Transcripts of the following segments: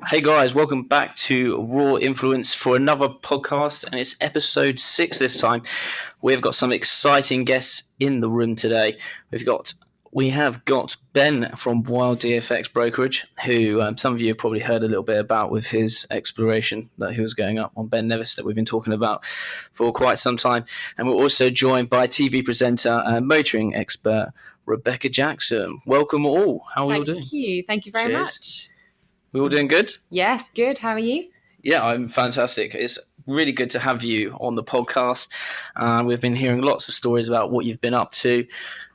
Hey guys, welcome back to Raw Influence for another podcast, and it's episode 6 this time. We've got some exciting guests in the room today. We have got Ben from YLDFX brokerage, who some of you have probably heard a little bit about with his exploration that he was going up on Ben Nevis that we've been talking about for quite some time. And we're also joined by TV presenter and motoring expert Rebecca Jackson. Welcome all. How are you all doing? Thank you. Thank you very much. We all doing good? Yes, good. How are you? Yeah, I'm fantastic. It's really good to have you on the podcast. We've been hearing lots of stories about what you've been up to.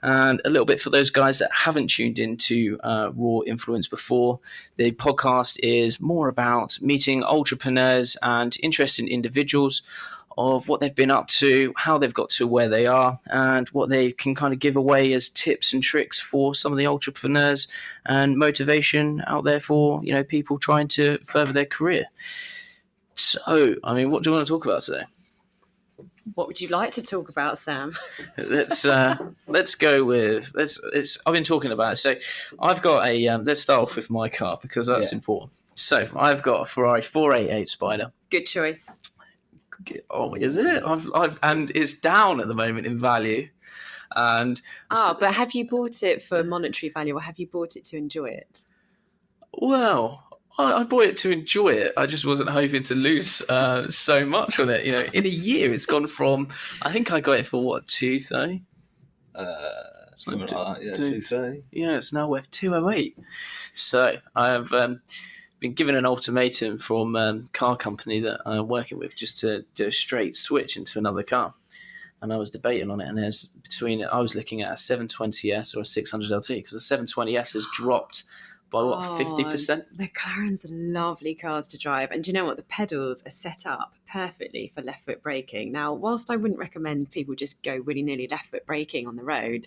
And a little bit for those guys that haven't tuned into Raw Influence before, the podcast is more about meeting entrepreneurs and interesting individuals of what they've been up to, how they've got to where they are, and what they can kind of give away as tips and tricks for some of the entrepreneurs and motivation out there for, people trying to further their career. So, what do you want to talk about today? What would you like to talk about, Sam? Let's go with I've been talking about it. So I've got let's start off with my car because that's important. So I've got a Ferrari 488 Spider. Good choice. Oh, is it? And it's down at the moment in value. And but have you bought it for monetary value, or have you bought it to enjoy it? Well, I bought it to enjoy it. I just wasn't hoping to lose so much on it. In a year, it's gone from. I think I got it for what, $230? Something like that. Yeah, $230. Yeah, it's now worth $208. So I've been given an ultimatum from car company that I'm working with just to do a straight switch into another car. And I was debating on it, and I was looking at a 720S or a 600LT because the 720S has dropped by 50%? McLaren's are lovely cars to drive. And do you know what? The pedals are set up perfectly for left foot braking. Now, whilst I wouldn't recommend people just go willy-nilly left foot braking on the road,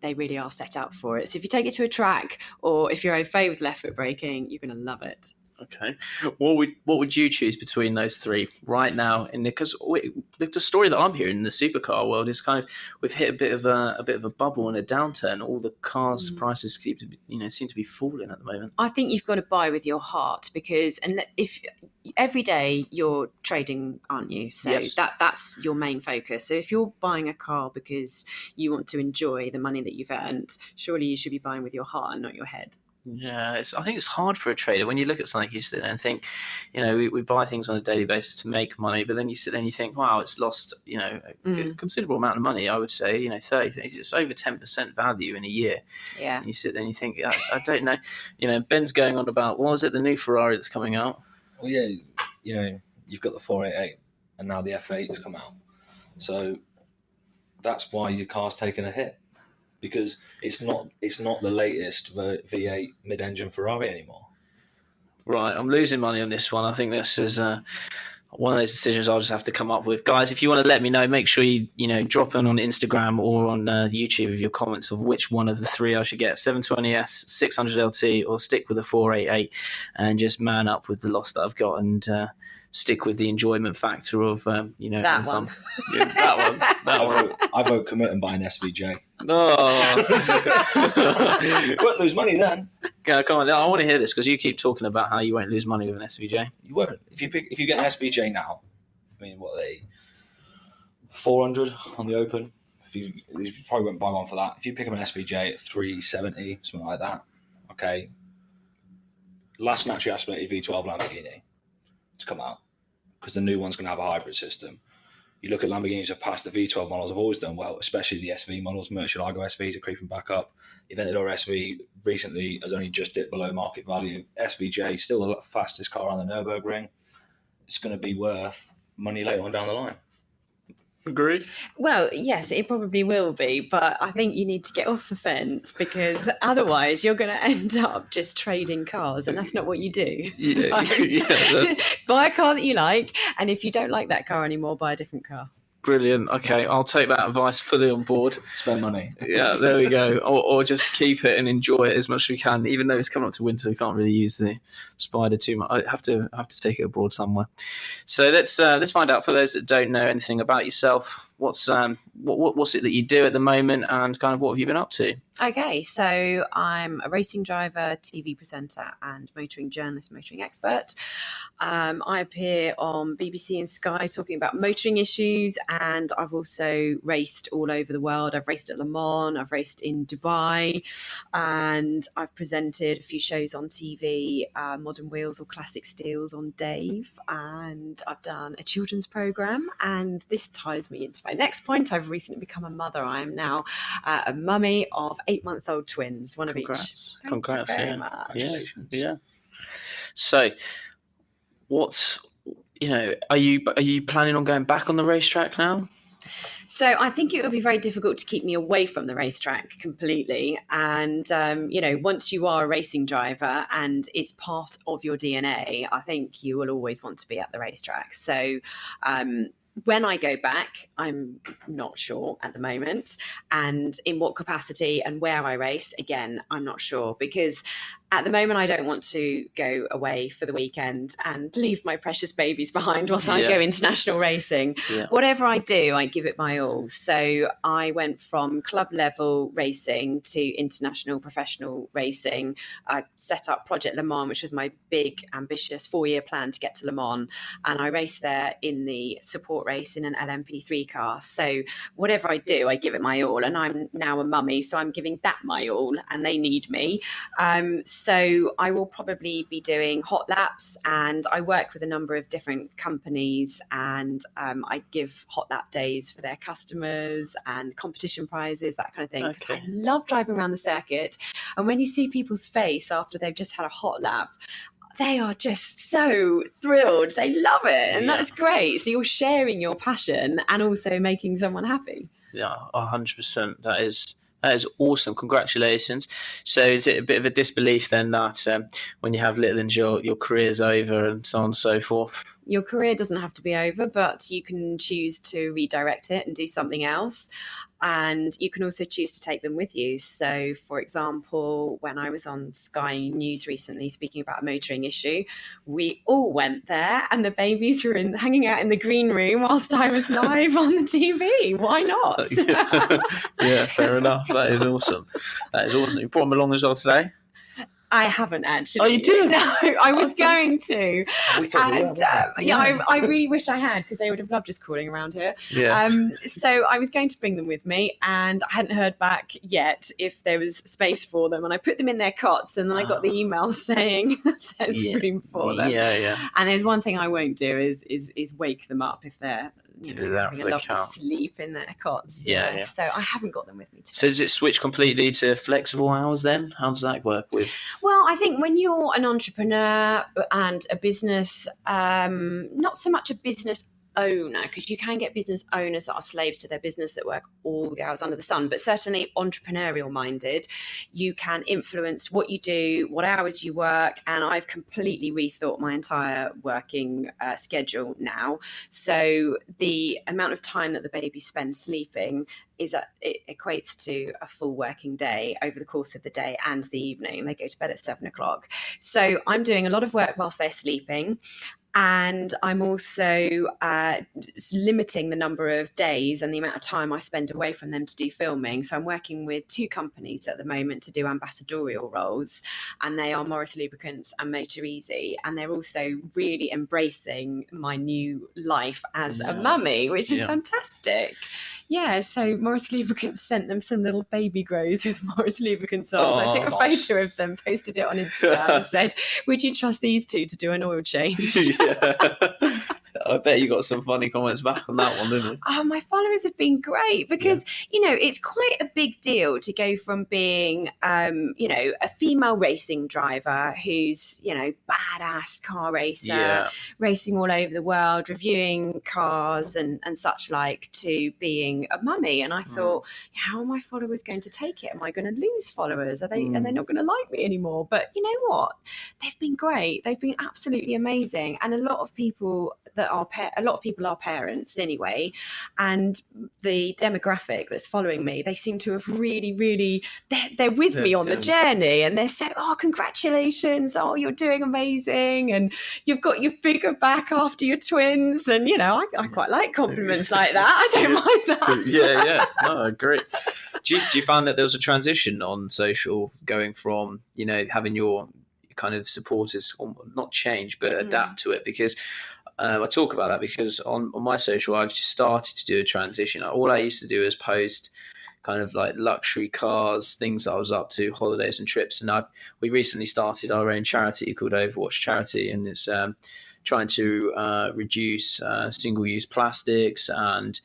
they really are set up for it. So if you take it to a track, or if you're au fait with left foot braking, you're going to love it. Okay. What would you choose between those three right now? Because the story that I'm hearing in the supercar world is kind of we've hit a bit of a bubble and a downturn. All the cars prices seem to be falling at the moment. I think you've got to buy with your heart, because if every day you're trading, aren't you? So yes. That's your main focus. So if you're buying a car because you want to enjoy the money that you've earned, surely you should be buying with your heart and not your head. Yeah, I think it's hard for a trader when you look at something. You sit there and think, we buy things on a daily basis to make money, but then you sit there and you think, wow, it's lost, a considerable amount of money. I would say, 30, it's over 10% value in a year. Yeah. And you sit there and you think, I don't know. Ben's going on about, what was it, the new Ferrari that's coming out? Well, yeah, you've got the 488, and now the F8's come out, so that's why your car's taking a hit. Because it's not the latest V8 mid-engine Ferrari anymore. Right, I'm losing money on this one. I think this is one of those decisions I'll just have to come up with. Guys, if you want to let me know, make sure you drop in on Instagram or on YouTube with your comments of which one of the three I should get: 720S, 600LT, or stick with the 488 and just man up with the loss that I've got and stick with the enjoyment factor of that one. Yeah, that one. I vote commit and buy an SVJ. Oh, You won't lose money then. Yeah, come on! I want to hear this because you keep talking about how you won't lose money with an SVJ. You won't. If you get an SVJ now, what are they? 400 on the open. You probably won't buy one for that. If you pick up an SVJ at 370, something like that, okay. Last naturally aspirated V12 Lamborghini to come out, because the new one's going to have a hybrid system. You look at Lamborghinis have passed, the V12 models have always done well, especially the SV models. Murcielago SVs are creeping back up. Aventador SV recently has only just dipped below market value. SVJ, still the fastest car on the Nürburgring. It's going to be worth money later on down the line. Agree? Well, yes, it probably will be, but I think you need to get off the fence, because otherwise you're going to end up just trading cars, and that's not what you do. Yeah, so, buy a car that you like, and if you don't like that car anymore, buy a different car. Brilliant. Okay, I'll take that advice fully on board. Spend money. Yeah, there we go. Or just keep it and enjoy it as much as we can. Even though it's coming up to winter, we can't really use the Spider too much. I have to take it abroad somewhere. So let's find out, for those that don't know anything about yourself, what's it that you do at the moment, and kind of what have you been up to? Okay, so I'm a racing driver, TV presenter, and motoring journalist, motoring expert. I appear on BBC and Sky talking about motoring issues, and I've also raced all over the world. I've raced at Le Mans, I've raced in Dubai, and I've presented a few shows on TV, Modern Wheels or Classic Steels on Dave, and I've done a children's programme. And this ties me into my next point. I've recently become a mother. I am now a mummy of 8-month-old twins, one of each. Congrats, Thank you very yeah. much. Yeah. So, are you planning on going back on the racetrack now? So I think it would be very difficult to keep me away from the racetrack completely. And, once you are a racing driver and it's part of your DNA, I think you will always want to be at the racetrack. So, when I go back, I'm not sure at the moment. And in what capacity and where I race, again, I'm not sure, because at the moment, I don't want to go away for the weekend and leave my precious babies behind whilst I go international racing. Yeah. Whatever I do, I give it my all. So I went from club level racing to international professional racing. I set up Project Le Mans, which was my big, ambitious 4-year plan to get to Le Mans. And I raced there in the support race in an LMP3 car. So whatever I do, I give it my all. And I'm now a mummy, so I'm giving that my all, and they need me. So I will probably be doing hot laps, and I work with a number of different companies, and I give hot lap days for their customers and competition prizes, that kind of thing. Because I love driving around the circuit. And when you see people's face after they've just had a hot lap, they are just so thrilled. They love it. And that's great. So you're sharing your passion and also making someone happy. Yeah, 100%. That is awesome. Congratulations. So is it a bit of a disbelief then that when you have little ones, your career's over and so on and so forth? Your career doesn't have to be over, but you can choose to redirect it and do something else. And you can also choose to take them with you. So, for example, when I was on Sky News recently speaking about a motoring issue, we all went there and the babies were hanging out in the green room whilst I was live on the TV. Why not? Yeah, fair enough. That is awesome. You brought them along as well today? I haven't actually. Oh, you did? No, I was going to. We thought I really wish I had, because they would have loved just crawling around here. Yeah. So I was going to bring them with me, and I hadn't heard back yet if there was space for them. And I put them in their cots, and then I got the email saying there's room for them. Yeah. And there's one thing I won't do is wake them up if they're having a lovely sleep in their cots. Yeah. So I haven't got them with me today. So does it switch completely to flexible hours then? How does that work with? Well, I think when you're an entrepreneur and a business, not so much a business owner, because you can get business owners that are slaves to their business that work all the hours under the sun, but certainly entrepreneurial minded, you can influence what you do, what hours you work. And I've completely rethought my entire working schedule now. So the amount of time that the baby spends sleeping it equates to a full working day over the course of the day and the evening. They go to bed at 7:00. So I'm doing a lot of work whilst they're sleeping. And I'm also limiting the number of days and the amount of time I spend away from them to do filming. So I'm working with 2 companies at the moment to do ambassadorial roles, and they are Morris Lubricants and Motor Easy. And they're also really embracing my new life as a mummy, which is fantastic. Yeah, so Morris Lubricants sent them some little baby grows with Morris Lubricants on. So I took a photo of them, posted it on Instagram and said, would you trust these 2 to do an oil change? Yeah. I bet you got some funny comments back on that one, didn't you? Oh, my followers have been great because, it's quite a big deal to go from being, a female racing driver who's, badass car racer, racing all over the world, reviewing cars and such like, to being a mummy. And I thought, how are my followers going to take it? Am I going to lose followers? Are they not going to like me anymore? But you know what? They've been great. They've been absolutely amazing. And a lot of people that a lot of people are parents anyway, and the demographic that's following me, they seem to have really, they're with me on the journey, and they're saying, oh, congratulations, oh, you're doing amazing, and you've got your figure back after your twins. And, you know, I quite like compliments like that. I don't mind that. Yeah. No, I agree. Do you find that there was a transition on social going from, you know, having your kind of supporters not change but adapt to it? Because I talk about that because on my social, I've just started to do a transition. All I used to do is post kind of like luxury cars, things that I was up to, holidays and trips. And we recently started our own charity called Overwatch Charity, and it's trying to reduce single-use plastics and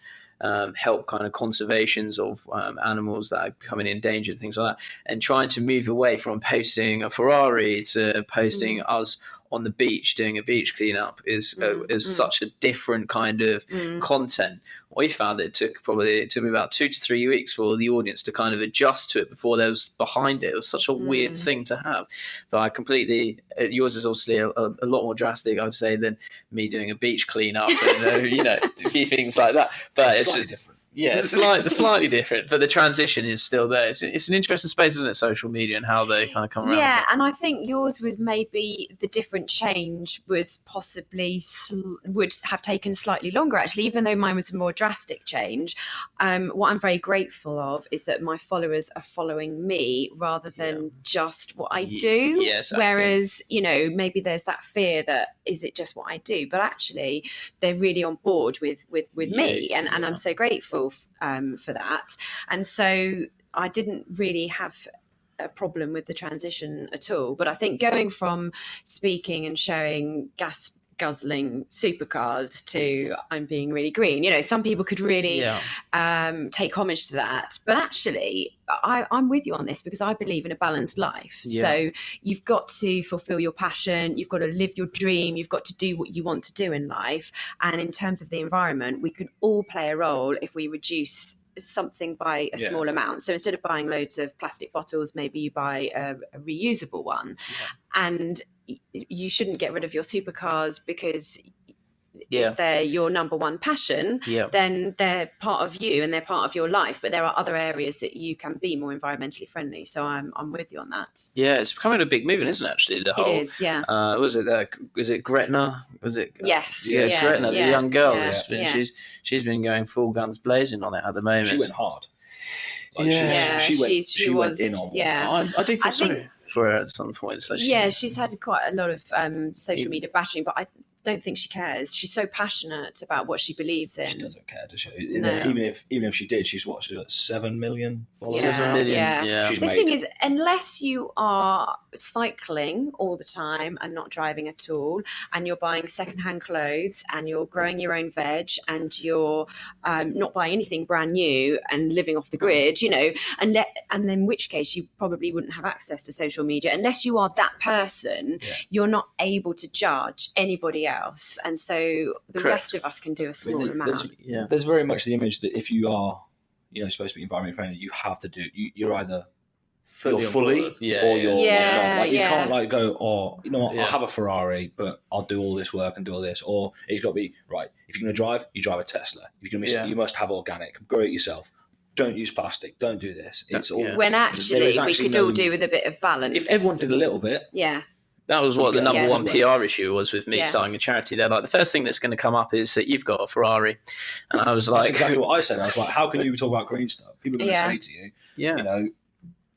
help kind of conservations of animals that are becoming endangered, things like that, and trying to move away from posting a Ferrari to posting us on the beach doing a beach cleanup is such a different kind of content. We found it took me about 2 to 3 weeks for the audience to kind of adjust to it before there was behind it. It was such a weird thing to have. But I completely, yours is obviously a lot more drastic, I would say, than me doing a beach cleanup and you know, a few things like that. But it's slightly different. Yeah, it's slightly different, but the transition is still there. It's an interesting space, isn't it, social media and how they kind of come around. Yeah, and I think yours was maybe the different change was possibly would have taken slightly longer, actually, even though mine was a more drastic change. What I'm very grateful of is that my followers are following me rather than just what I do. Yeah, exactly. Whereas, you know, maybe there's that fear that, is it just what I do? But actually, they're really on board with me, and I'm so grateful for that. And so I didn't really have a problem with the transition at all. But I think going from speaking and showing gas guzzling supercars to I'm being really green, you know, some people could really take homage to that. But actually, I'm with you on this because I believe in a balanced life. So you've got to fulfill your passion, you've got to live your dream, you've got to do what you want to do in life. And in terms of the environment, we can all play a role if we reduce something by a small amount. So instead of buying loads of plastic bottles, maybe you buy a reusable one. And you shouldn't get rid of your supercars because if they're your number one passion, then they're part of you and they're part of your life. But there are other areas that you can be more environmentally friendly. So I'm with you on that. Yeah, it's becoming a big movement, isn't it? Actually, the whole. It is, yeah. Was it Gretna? Was it? Yes. Yeah, Gretna, the young girl. She's been going full guns blazing on it at the moment. She went hard. Like she went in on. Yeah, I do feel sorry for her at some point. So she's had quite a lot of social media bashing, but I don't think she cares. She's so passionate about what she believes in. She doesn't care, does she? No. Even if she did, she's got 7 million followers. 7 million. Yeah. She's the thing is, unless you are cycling all the time and not driving at all, and you're buying secondhand clothes and you're growing your own veg and you're not buying anything brand new and living off the grid, you know, and in which case you probably wouldn't have access to social media. Unless you are that person, you're not able to judge anybody else, and so the rest of us can do a small amount. There's very much the image that if you are, you know, supposed to be environment friendly, you have to do. You're either fully or you're not. Like you can't like go, oh, you know what, I'll have a Ferrari, but I'll do all this work and do all this. Or it's got to be right. If you're going to drive, you drive a Tesla. If you're going to be, you must have organic. Grow it yourself. Don't use plastic. Don't do this. It's all when actually we could all do with a bit of balance. If everyone did a little bit, That was what the number one PR issue was with me starting a charity. They're like, the first thing that's going to come up is that you've got a Ferrari. And I was like... That's exactly what I said. I was like, how can you talk about green stuff? People are going to say to you, you know,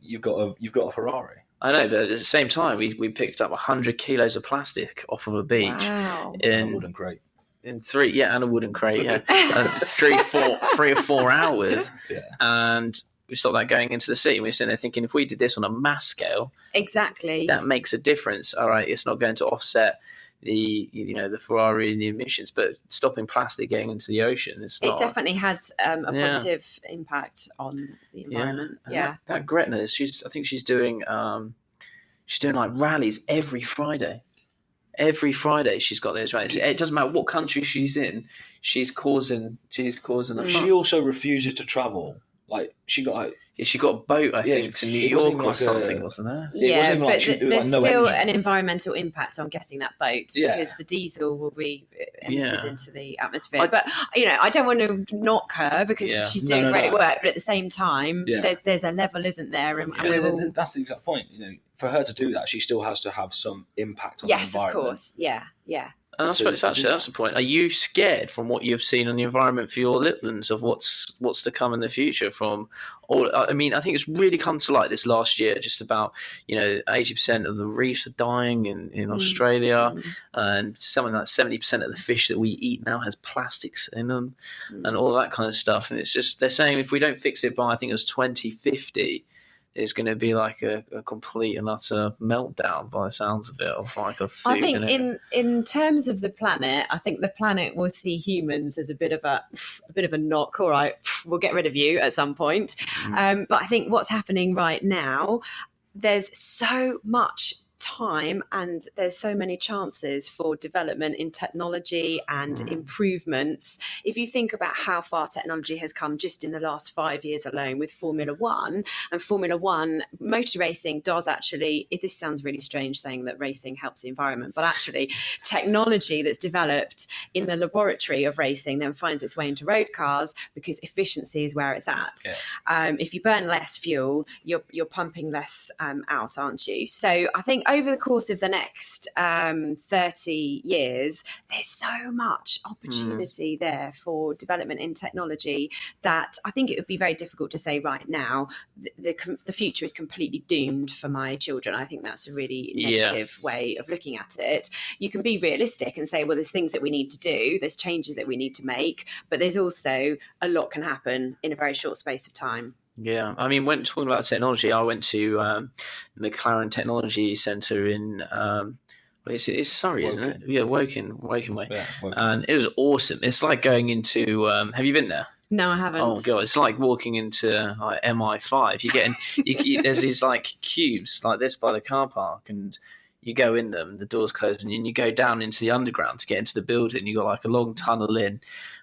you've got a Ferrari. I know, but at the same time, we picked up 100 kilos of plastic off of a beach. Wow. In a wooden crate. And a wooden crate, and 3 or 4 hours. And... we stopped that going into the city. We were sitting there thinking, if we did this on a mass scale, exactly, that makes a difference. All right, it's not going to offset the Ferrari and the emissions, but stopping plastic getting into the ocean, it definitely has a positive impact on the environment. That Gretna, I think she's doing like rallies every Friday. Every Friday she's got this, right? It doesn't matter what country she's in, she's causing a She also refuses to travel Like she got like she got a boat, I think, to New York or something, wasn't there? Yeah, wasn't but there's there's still an environmental impact on getting that boat because the diesel will be emitted into the atmosphere. But I don't want to knock her because she's doing great work. But at the same time, there's a level, isn't there? And we're all... That's the exact point. For her to do that, she still has to have some impact on the environment. Yes, of course. Yeah. And I suppose actually that's the point. Are you scared from what you've seen on the environment for your Litlands of what's to come in the future from all? I mean, I think it's really come to light this last year, just about 80% of the reefs are dying in Australia, and something like 70% of the fish that we eat now has plastics in them, and all that kind of stuff. And it's just they're saying if we don't fix it by, I think it was 2050. Is going to be like a complete and utter meltdown by the sounds of it, of like a food. I think in terms of the planet, I think the planet will see humans as a bit of a knock. All right, we'll get rid of you at some point. But I think what's happening right now, there's so much time and there's so many chances for development in technology and improvements. If you think about how far technology has come just in the last 5 years alone with Formula One, and Formula One motor racing does actually, this sounds really strange saying that racing helps the environment, but actually technology that's developed in the laboratory of racing then finds its way into road cars because efficiency is where it's at. If you burn less fuel, you're pumping less out, aren't you? So I think over the course of the next 30 years, there's so much opportunity there for development in technology that I think it would be very difficult to say right now the future is completely doomed for my children. I think that's a really negative way of looking at it. You can be realistic and say, well, there's things that we need to do, there's changes that we need to make, but there's also a lot can happen in a very short space of time. Yeah, I mean, when talking about technology, I went to McLaren Technology Centre in it's Surrey, Woking. Isn't it? Yeah, Woking Way. Yeah, Woking. And it was awesome. It's like going into. Have you been there? No, I haven't. Oh god, it's like walking into like MI5. You're getting there's these like cubes like this by the car park, and you go in them, the doors close, and you go down into the underground to get into the building. You got like a long tunnel in,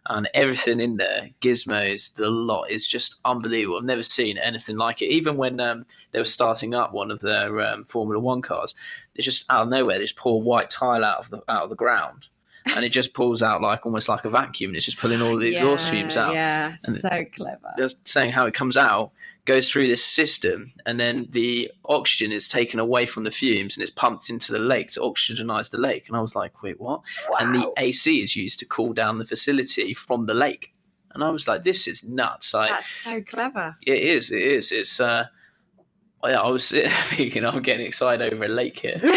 and everything in there, gizmos, the lot is just unbelievable. I've never seen anything like it. Even when they were starting up one of their Formula One cars, it's just out of nowhere. They just pour a white tile out of the ground. And it just pulls out like almost like a vacuum, and it's just pulling all the exhaust fumes out. Yeah, and so clever. They're saying how it comes out, goes through this system, and then the oxygen is taken away from the fumes and it's pumped into the lake to oxygenize the lake. And I was like, wait, what? Wow. And the AC is used to cool down the facility from the lake. And I was like, this is nuts. That's so clever. It is. It's I was thinking, I'm getting excited over a lake here. So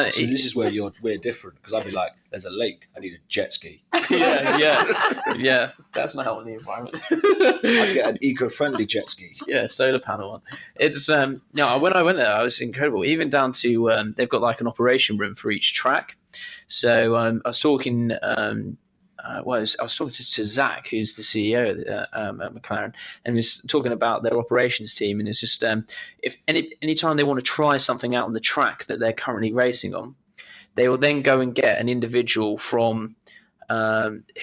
this is where we're different, because I'd be like, there's a lake, I need a jet ski. Yeah. That's not helping the environment. I'd get an eco-friendly jet ski. Yeah, solar panel one. It's when I went there, I was incredible. Even down to they've got like an operation room for each track. So I was talking. I was talking to Zach, who's the CEO at McLaren, and he was talking about their operations team. And it's just if any time they want to try something out on the track that they're currently racing on, they will then go and get an individual from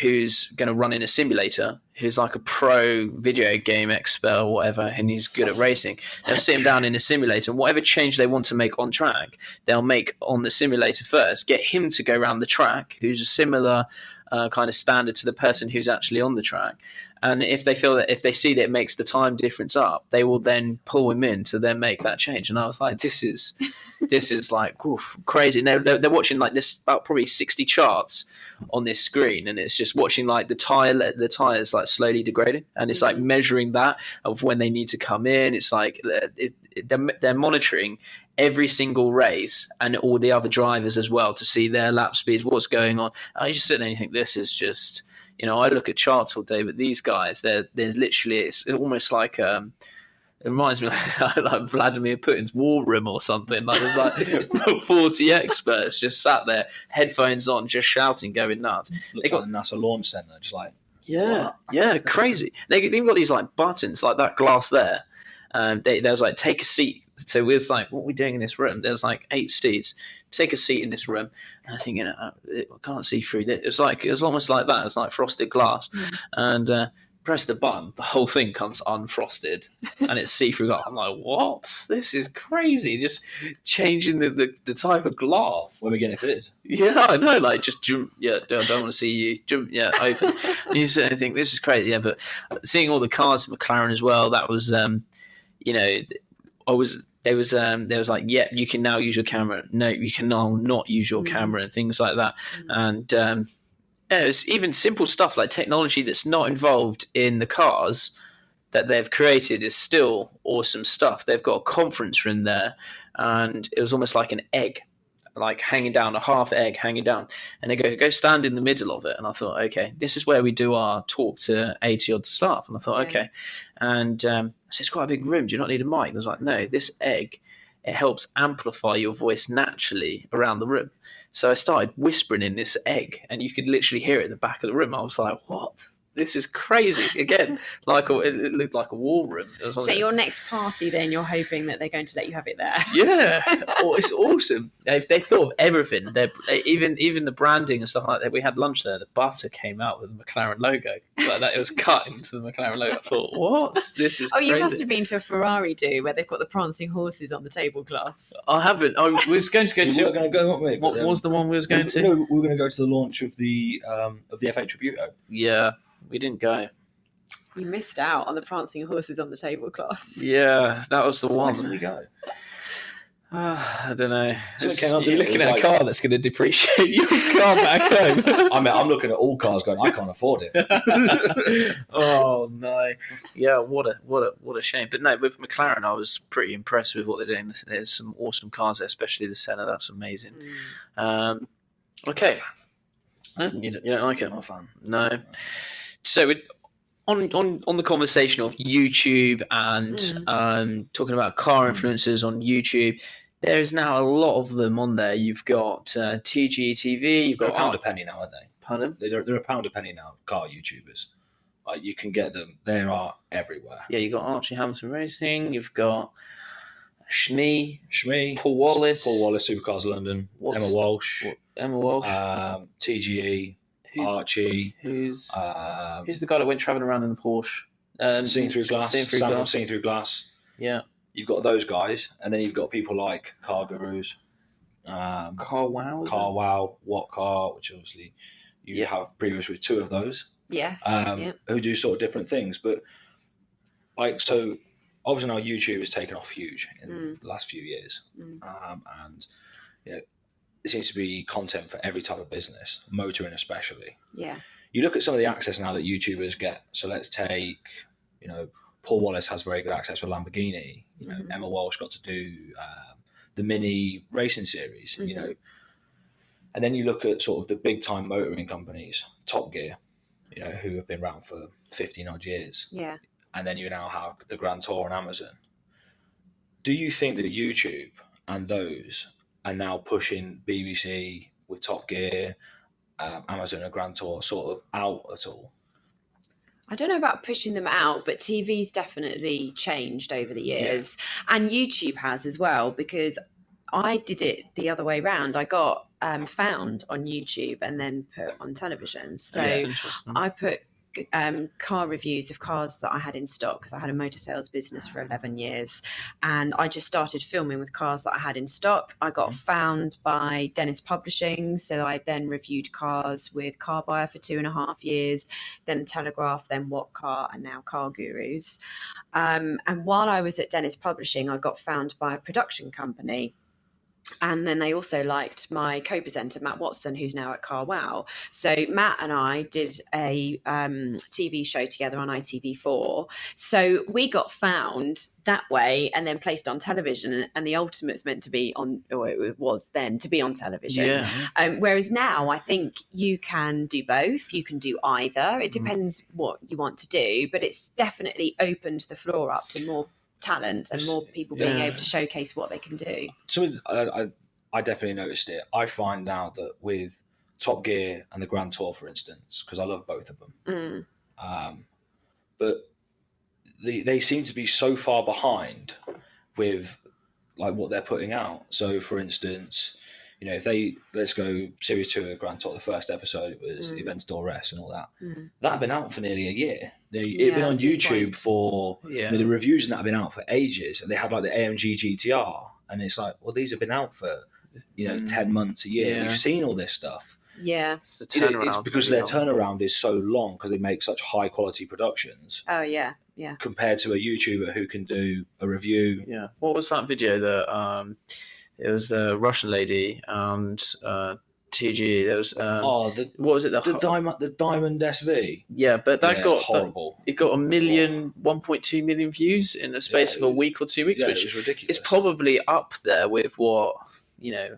who's going to run in a simulator, who's like a pro video game expert or whatever, and he's good at racing. They'll sit him down in a simulator, and whatever change they want to make on track, they'll make on the simulator first, get him to go around the track, who's a similar kind of standard to the person who's actually on the track. And if they see that it makes the time difference up, they will then pull him in to then make that change. And I was like, this is like crazy. And they're watching like this about probably 60 charts on this screen, and it's just watching like the tires like slowly degrading, and it's like measuring that of when they need to come in. It's like they're monitoring every single race and all the other drivers as well to see their lap speeds, what's going on. I just sit there and you think, this is just, I look at charts all day, but these guys, there's literally, it's almost like it reminds me like Vladimir Putin's war room or something. Like there's like 40 experts just sat there, headphones on, just shouting, going nuts. They got a NASA launch center, just like crazy. They even got these like buttons, like that glass there. There's like take a seat. So we was like, what are we doing in this room? There's like 8 seats. Take a seat in this room. And I think, I can't see through this. It was almost like that. It's like frosted glass. And press the button, the whole thing comes unfrosted and it's see-through glass. I'm like, what? This is crazy. Just changing the type of glass. When we get it fitted. Yeah, I know. Like, just don't want to see you. Open. You certainly think this is crazy. Yeah, but seeing all the cars at McLaren as well, that was, there was like, yeah, you can now use your camera. No, you can now not use your camera and things like that. And it's even simple stuff like technology that's not involved in the cars that they've created is still awesome stuff. They've got a conference room there, and it was almost like an egg, like hanging down, a half egg hanging down. And they go stand in the middle of it. And I thought, okay, this is where we do our talk to 80 odd staff. And I thought, okay. And I said, it's quite a big room. Do you not need a mic? I was like, no, this egg, it helps amplify your voice naturally around the room. So I started whispering in this egg, and you could literally hear it at the back of the room. I was like, what? This is crazy. Again, it looked like a war room. So your next party, then, you're hoping that they're going to let you have it there. Yeah. It's awesome. They thought of everything. Even the branding and stuff like that. We had lunch there. The butter came out with the McLaren logo. Like that, it was cut into the McLaren logo. I thought, what? This is crazy. You must have been to a Ferrari do where they've got the prancing horses on the tablecloths. I haven't. I was going to go to... We were going to go, weren't we? What was the one we was going to? No, we were going to go to the launch of the F8 Tributo. Yeah. We didn't go. You missed out on the prancing horses on the tablecloths. Yeah, that was the one. Why didn't we go? I don't know. So You're looking at a car that's going to depreciate your car back home. I'm looking at all cars going, I can't afford it. Oh no! Yeah, what a shame. But no, with McLaren, I was pretty impressed with what they're doing. There's some awesome cars there, especially the Senna. That's amazing. Okay, you don't like it? I'm not a fan. No. So on the conversation of YouTube and talking about car influencers on YouTube, there is now a lot of them on there. You've got TGTV. You've got They're a pound a penny now, aren't they? Pardon? They're a pound a penny now. Car YouTubers, like you can get them. They are everywhere. Yeah, you've got Archie Hamilton Racing. You've got Shmee, Paul Wallace, Supercars London, Emma Walsh, TGE. Archie. Who's the guy that went travelling around in the Porsche? Seen Through Glass. Yeah. You've got those guys, and then you've got people like CarGurus, Car Wow, What Car, which obviously you have previous with two of those. Yes. Who do sort of different things, but like so. Obviously, now YouTube has taken off huge in the last few years, and there seems to be content for every type of business, motoring especially. Yeah. You look at some of the access now that YouTubers get. So let's take, Paul Wallace has very good access with Lamborghini. Emma Walsh got to do the mini racing series. And then you look at sort of the big time motoring companies, Top Gear, who have been around for 15 odd years. Yeah. And then you now have the Grand Tour on Amazon. Do you think that YouTube and those are now pushing BBC with Top Gear, Amazon and Grand Tour sort of out at all? I don't know about pushing them out, but TV's definitely changed over the years. Yeah. And YouTube has as well, because I did it the other way around. I got found on YouTube and then put on television. So I put car reviews of cars that I had in stock, because I had a motor sales business for 11 years, and I just started filming with cars that I had in stock. I got found by Dennis Publishing, so I then reviewed cars with Car Buyer for 2.5 years, then Telegraph, then What Car, and now CarGurus. And while I was at Dennis Publishing, I got found by a production company. And then they also liked my co-presenter, Matt Watson, who's now at Car Wow. So Matt and I did a TV show together on ITV4. So we got found that way and then placed on television. And the ultimate's meant to be on, or it was then, to be on television. Yeah. Whereas now I think you can do both. You can do either. It depends what you want to do. But it's definitely opened the floor up to more talent and more people being able to showcase what they can do. So I definitely noticed it. I find now that with Top Gear and the Grand Tour, for instance, because I love both of them, but they seem to be so far behind with like what they're putting out. So, for instance, You know, if let's go Series 2 of Grand Tour, the first episode, it was Events Dores and all that. That had been out for nearly a year. It had been on YouTube for, the reviews and that had been out for ages. And they had like the AMG GTR. And it's like, well, these have been out for, 10 months, a year. We've seen all this stuff. Yeah. It's the turnaround. It's because their turnaround is so long because they make such high quality productions. Oh, yeah. Yeah. Compared to a YouTuber who can do a review. Yeah. What was that video that it was the Russian lady and TG? There was what was it? The Diamond SV. Yeah, but that got horrible. It got 1.2 million views in the space of a week or 2 weeks, which is ridiculous. It's probably up there with what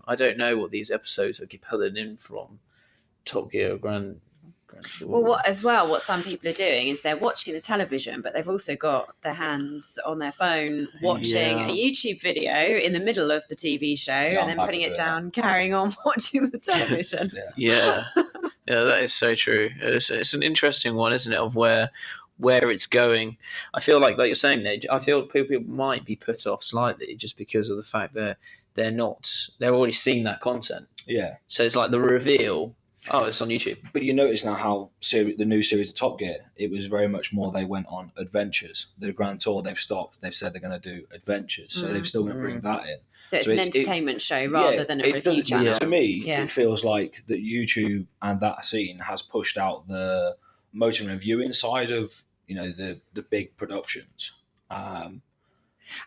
I don't know what these episodes are pulling in from Top Gear or Grand. Well, what some people are doing is they're watching the television, but they've also got their hands on their phone watching a YouTube video in the middle of the TV show and then putting it down, carrying on watching the television. Yeah, that is so true. It's an interesting one, isn't it, of where it's going. I feel like you're saying there, I feel people might be put off slightly just because of the fact that they're already seeing that content. Yeah. So it's like the reveal. Oh, it's on YouTube. But you notice now how the new series of Top Gear, it was very much more they went on adventures. The Grand Tour, they've stopped. They've said they're going to do adventures. So they've still going to bring that in. So it's an entertainment show rather than a review channel. To me, it feels like that YouTube and that scene has pushed out the motor reviewing side of, the big productions. And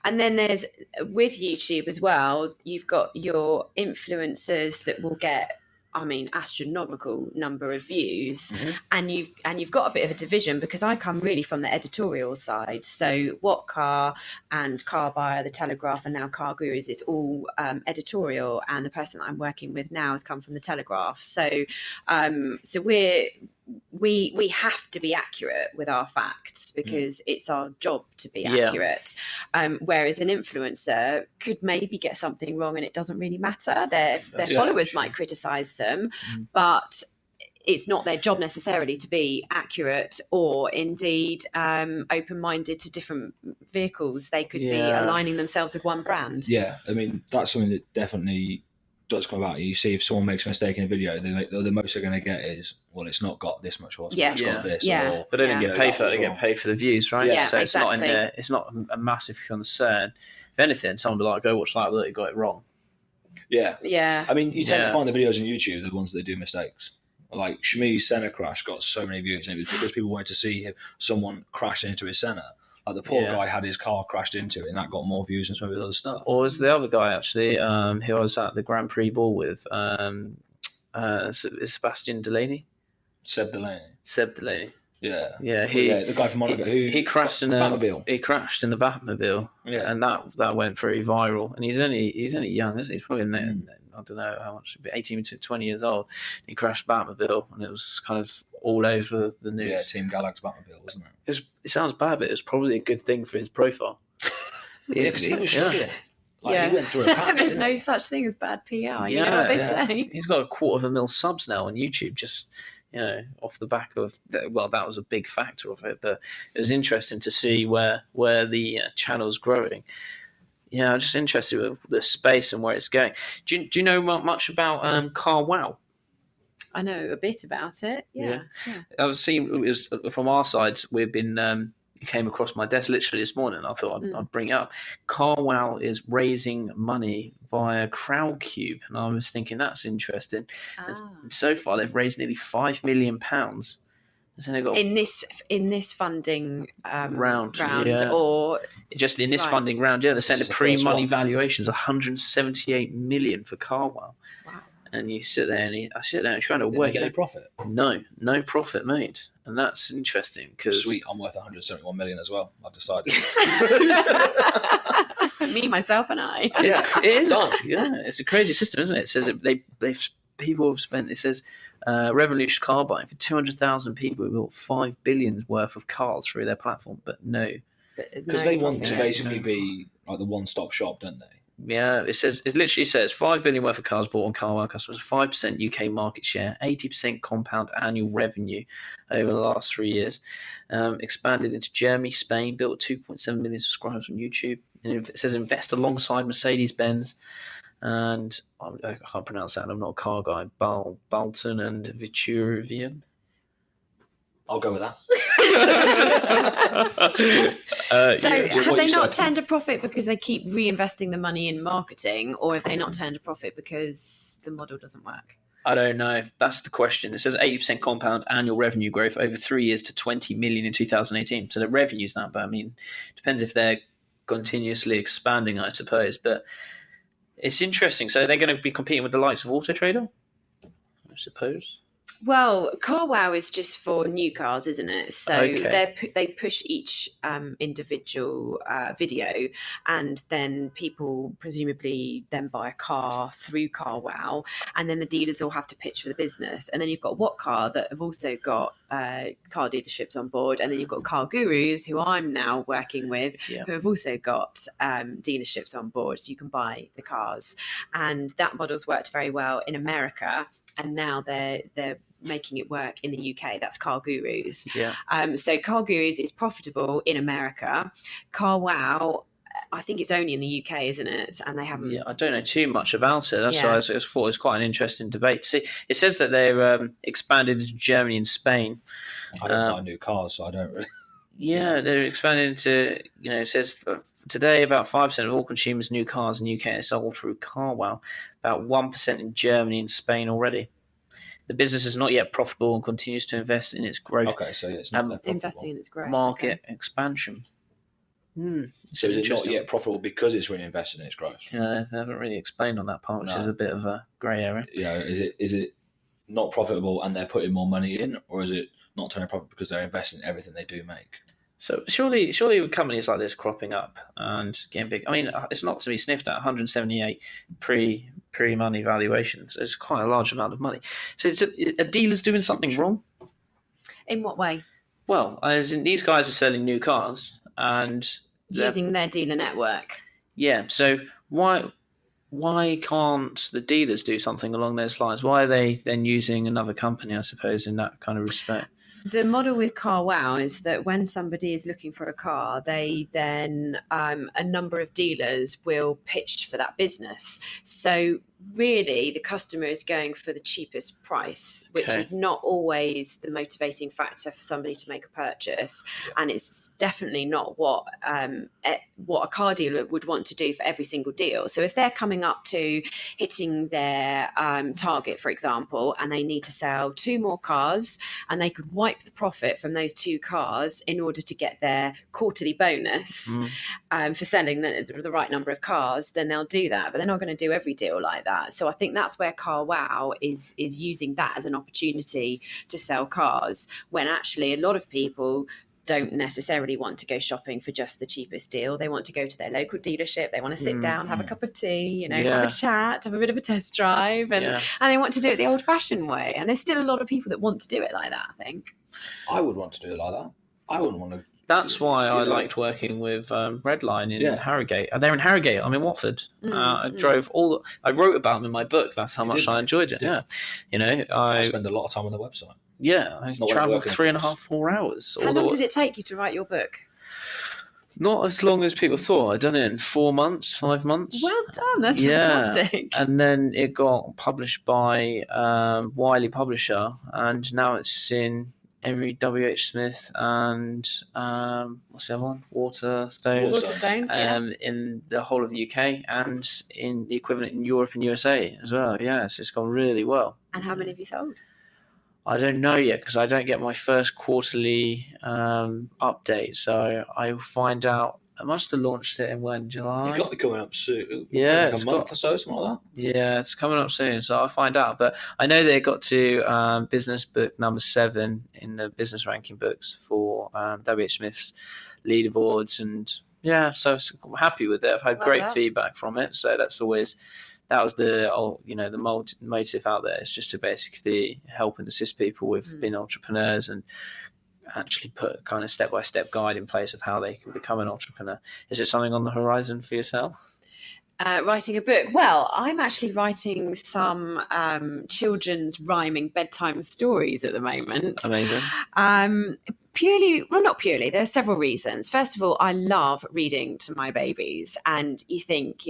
then there's, with YouTube as well, you've got your influencers that will get astronomical number of views, and you've got a bit of a division because I come really from the editorial side. So What Car and Car Buyer, The Telegraph, and now CarGurus is all editorial, and the person that I'm working with now has come from the Telegraph. So we have to be accurate with our facts because it's our job to be accurate. Whereas an influencer could maybe get something wrong and it doesn't really matter. Their followers might criticize them, but it's not their job necessarily to be accurate or indeed open-minded to different vehicles. They could be aligning themselves with one brand. Yeah, that's something that definitely does come about. You see, if someone makes a mistake in a video, the most they're going to get is, well, it's not got this much horsepower. It's got this. Or, but they don't get paid for it. They get paid for the views, right? Yeah, so it's exactly. It's not a massive concern. If anything, someone will be like, go watch that, but you got it wrong. Yeah. Yeah. You tend to find the videos on YouTube, the ones that do mistakes. Like Shmi's Senna crash got so many views, and it was because people wanted to see someone crash into his Senna. Like the poor guy had his car crashed into it, and that got more views than some of his other stuff. Or was the other guy actually who I was at the Grand Prix ball with? Sebastian Delaney? Seb Delaney. Yeah. The guy from Monaco. He crashed in Batmobile. He crashed in the Batmobile. Yeah. And that went pretty viral. And he's only young, isn't he? He's probably I don't know how much, 18 to 20 years old. He crashed Batmobile, and it was kind of all over the news. Yeah, Team Gallagher's Batmobile, wasn't it? It sounds bad, but it was probably a good thing for his profile. Because he was struggling. He went through a patch. There's no such thing as bad PR. You know what they say. He's got 250,000 subs now on YouTube, just off the back of that. Well, that was a big factor of it, but it was interesting to see where the channel's growing. Yeah, I'm just interested with the space and where it's going. Do you know much about Car Wow? I know a bit about it. Yeah. I was seeing it was from our side. We've been it came across my desk literally this morning. I thought I'd bring it up. Car Wow is raising money via Crowdcube, and I was thinking that's interesting. And so far, they've raised nearly £5 million. In this funding round, or just in this funding round, they're saying the pre-money valuation is 178 million for Car Wow. Wow! And you sit there and trying to work. Get any profit? No profit made, and that's interesting because sweet, I'm worth 171 million as well. I've decided. Me, myself, and I. It is. Yeah, it's a crazy system, isn't it? It says people have spent. It says. Revolution car buying for 200,000 people who bought $5 billion worth of cars through their platform, but no, because they want to basically be like the one-stop shop, don't they? Yeah, it literally says $5 billion worth of cars bought on Car Wow customers, 5% UK market share, 80% compound annual revenue over the last 3 years. Expanded into Germany, Spain, built 2.7 million subscribers on YouTube. And it says invest alongside Mercedes-Benz. and I can't pronounce that. I'm not a car guy. Balton and Vitruvian. I'll go with that. So have they not turned a profit because they keep reinvesting the money in marketing, or have they not turned a profit because the model doesn't work? I don't know. That's the question. It says 80% compound annual revenue growth over 3 years to 20 million in 2018. So the revenue's that, but I mean, depends if they're continuously expanding, I suppose. But it's interesting. So they're going to be competing with the likes of Auto Trader, I suppose. Well, CarWow is just for new cars, isn't it? So they push each individual video, and then people presumably then buy a car through CarWow, and then the dealers all have to pitch for the business. And then you've got What Car that have also got car dealerships on board, and then you've got CarGurus, who I'm now working with, who have also got dealerships on board, so you can buy the cars. And that model's worked very well in America, and now they're making it work in the UK. That's CarGurus. Yeah. So CarGurus is profitable in America. CarWow, I think it's only in the UK, isn't it? And they haven't. Yeah, I don't know too much about it. That's why I just thought it was quite an interesting debate. See, it says that they're expanded into Germany and Spain. I don't buy new cars, so I don't really. Yeah, they're expanding into. It says today about 5% of all consumers' new cars in the UK are sold through CarWow. About 1% in Germany and Spain already. The business is not yet profitable and continues to invest in its growth. Okay, so it's not investing in its growth. Market expansion. So is it not yet profitable because it's reinvested in its growth? Yeah, they haven't really explained on that part, which is a bit of a grey area. Is it not profitable and they're putting more money in, or is it not turning profit because they're investing in everything they do make? So surely with companies like this cropping up and getting big, I mean, it's not to be sniffed at. 178 pre-money valuations. It's quite a large amount of money. So are dealers doing something wrong? In what way? Well, as in, these guys are selling new cars and using their dealer network. Yeah. So why can't the dealers do something along those lines? Why are they then using another company, I suppose, in that kind of respect? The model with CarWow is that when somebody is looking for a car, they then a number of dealers will pitch for that business. So really the customer is going for the cheapest price, which is not always the motivating factor for somebody to make a purchase. And it's definitely not what a car dealer would want to do for every single deal. So if they're coming up to hitting their target, for example, and they need to sell 2 more cars, and they could wipe the profit from those 2 cars in order to get their quarterly bonus for selling the right number of cars, then they'll do that. But they're not going to do every deal like that. So I think that's where CarWow is using that as an opportunity to sell cars, when actually a lot of people don't necessarily want to go shopping for just the cheapest deal. They want to go to their local dealership. They want to sit down, have a cup of tea, have a chat, have a bit of a test drive, and they want to do it the old-fashioned way. And there's still a lot of people that want to do it like that, I think. I would want to do it like that. I wouldn't want to. That's why I liked working with Redline in Harrogate. They're in Harrogate. I'm in Watford. I wrote about them in my book. That's how much I enjoyed it. Yeah, I spend a lot of time on the website. Yeah, I travelled 3.5, 4 hours. How long did it take you to write your book? Not as long as people thought. I'd done it in 4 months, 5 months. Well done. That's fantastic. And then it got published by Wiley Publisher, and now it's in every WH Smith and what's the other one? Waterstones. In the whole of the UK and in the equivalent in Europe and USA as well. Yes, it's gone really well. And how many have you sold? I don't know yet because I don't get my first quarterly update. So I'll find out. I must have launched it in July. You've got to be coming up soon. Yeah, like a month or so, something like that. Yeah, it's coming up soon, so I'll find out. But I know they got to business book number 7 in the business ranking books for WH Smith's leaderboards, and so I'm happy with it. I've had great feedback from it, so that was the motive out there. It's just to basically help and assist people with being entrepreneurs and actually put a kind of step-by-step guide in place of how they can become an entrepreneur. Is it something on the horizon for yourself? Writing a book. Well, I'm actually writing some children's rhyming bedtime stories at the moment. Amazing. Not purely. There are several reasons. First of all, I love reading to my babies. And you think,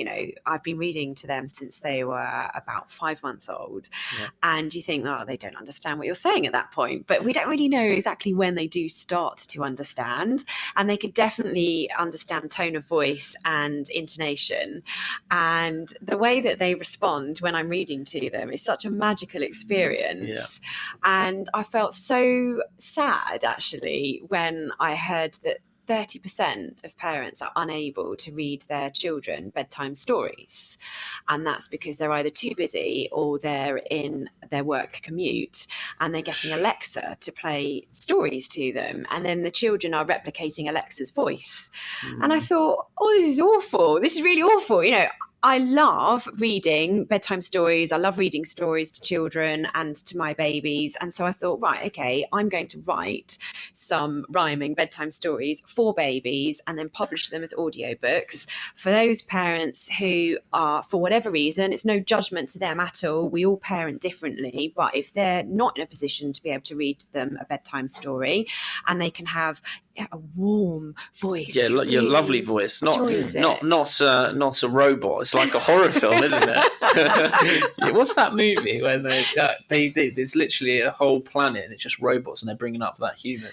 I've been reading to them since they were about 5 months old. Yeah. And you think, they don't understand what you're saying at that point. But we don't really know exactly when they do start to understand. And they can definitely understand tone of voice and intonation. And the way that they respond when I'm reading to them is such a magical experience. Yeah. And I felt so sad, actually, when I heard that 30% of parents are unable to read their children bedtime stories. And that's because they're either too busy or they're in their work commute and they're getting Alexa to play stories to them. And then the children are replicating Alexa's voice. And I thought, this is awful. This is really awful. I love reading bedtime stories. I love reading stories to children and to my babies. And so I thought, right, okay, I'm going to write some rhyming bedtime stories for babies and then publish them as audiobooks for those parents who are, for whatever reason, it's no judgment to them at all. We all parent differently. But if they're not in a position to be able to read them a bedtime story and they can have a warm voice. Yeah, your lovely voice, not a robot. It's like a horror film, isn't it? What's that movie when they there's literally a whole planet and it's just robots and they're bringing up that human?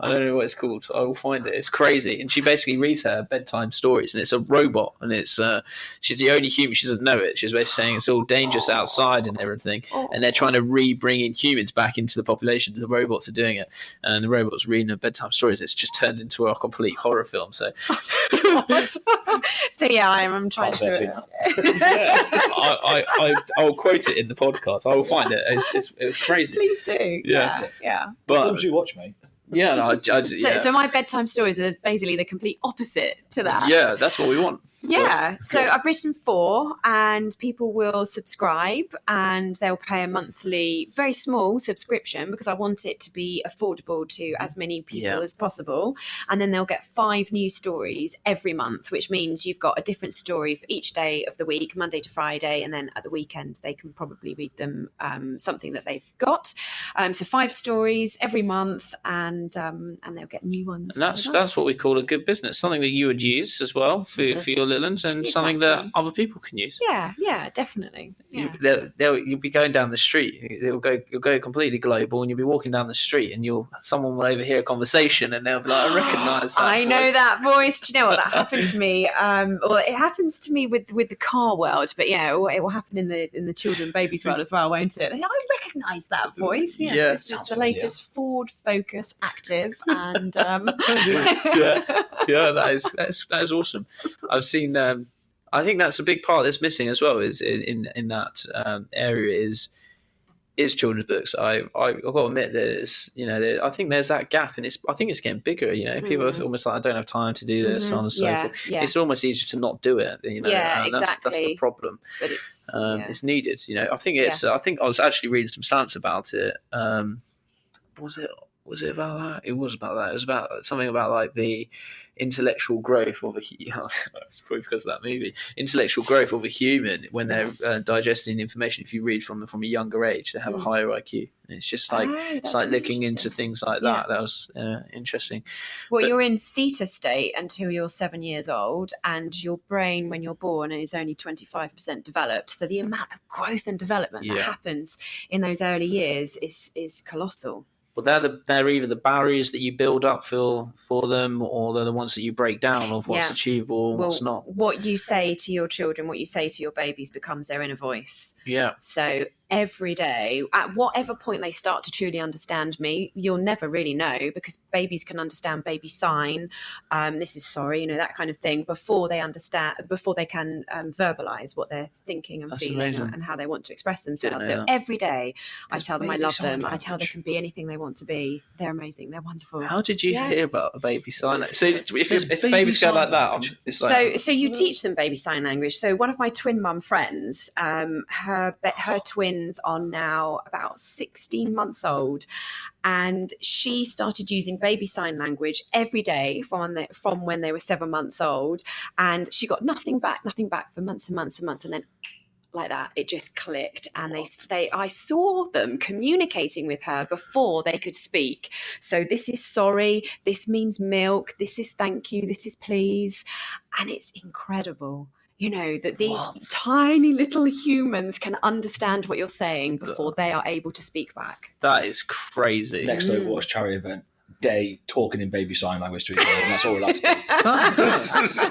I don't know what it's called. I will find it. It's crazy. And she basically reads her bedtime stories and it's a robot and it's she's the only human. She doesn't know it. She's basically saying it's all dangerous outside and everything. And they're trying to bring in humans back into the population. The robots are doing it. And the robots reading her bedtime stories. It just turns into a complete horror film. So, I'm trying to... I'll quote it in the podcast. I will find it. It's crazy. Please do. Yeah. But what films you watch, mate? Yeah, no, So my bedtime stories are basically the complete opposite to that. Yeah, that's what we want. Yeah, so I've written 4 and people will subscribe and they'll pay a monthly, very small subscription because I want it to be affordable to as many people as possible. And then they'll get 5 new stories every month, which means you've got a different story for each day of the week, Monday to Friday. And then at the weekend, they can probably read them something that they've got. So 5 stories every month and they'll get new ones. And that's what we call a good business, something that you would use as well for your little ones and something that other people can use. Yeah, definitely. Yeah. You'll be going down the street. You'll go completely global, and you'll be walking down the street, and someone will overhear a conversation, and they'll be like, "I recognise that. I know that voice." Do you know what that happened to me? Well, it happens to me with the car world, but it will happen in the children babies world as well, won't it? I recognise that voice. Yes, it's just the latest Ford Focus Active, and that is awesome. I've seen. I think that's a big part that's missing as well. Is in that area is children's books. I've got to admit there's I think there's that gap, and I think it's getting bigger. People are almost like, I don't have time to do this, so on and so forth. Yeah. It's almost easier to not do it. And exactly. That's the problem. But it's needed. I think I think I was actually reading some stats about it. Was it about that? It was about that. It was about something about like the intellectual growth of it's probably because of that movie. Intellectual growth of a human when they're digesting information. If you read from a younger age, they have a higher IQ. And it's just like looking into things like that. That was interesting. Well, you're in theta state until you're 7 years old, and your brain, when you're born, is only 25% developed. So the amount of growth and development that happens in those early years is colossal. Well, they're either the barriers that you build up for them, or they're the ones that you break down of what's achievable and what's not. What you say to your children, what you say to your babies becomes their inner voice. Yeah. So every day, at whatever point they start to truly understand me, you'll never really know, because babies can understand baby sign, this is sorry, that kind of thing, before they can verbalize what they're thinking and feeling and how they want to express themselves. So every day I tell them I love them. I tell them they can be anything they want to be. They're amazing. They're wonderful. How did you hear about a baby sign? So if babies go like that, so you teach them baby sign language. So one of my twin mum friends, her twins are now about 16 months old, and she started using baby sign language every day from when they were 7 months old, and she got nothing back for months and months and months, and then like that. It just clicked, and I saw them communicating with her before they could speak. So this is sorry, this means milk, this is thank you, this is please. And it's incredible, you know, that these tiny little humans can understand what you're saying before they are able to speak back. That is crazy. Next Overwatch charity event, Day talking in baby sign language to each other, and that's all we're allowed to do.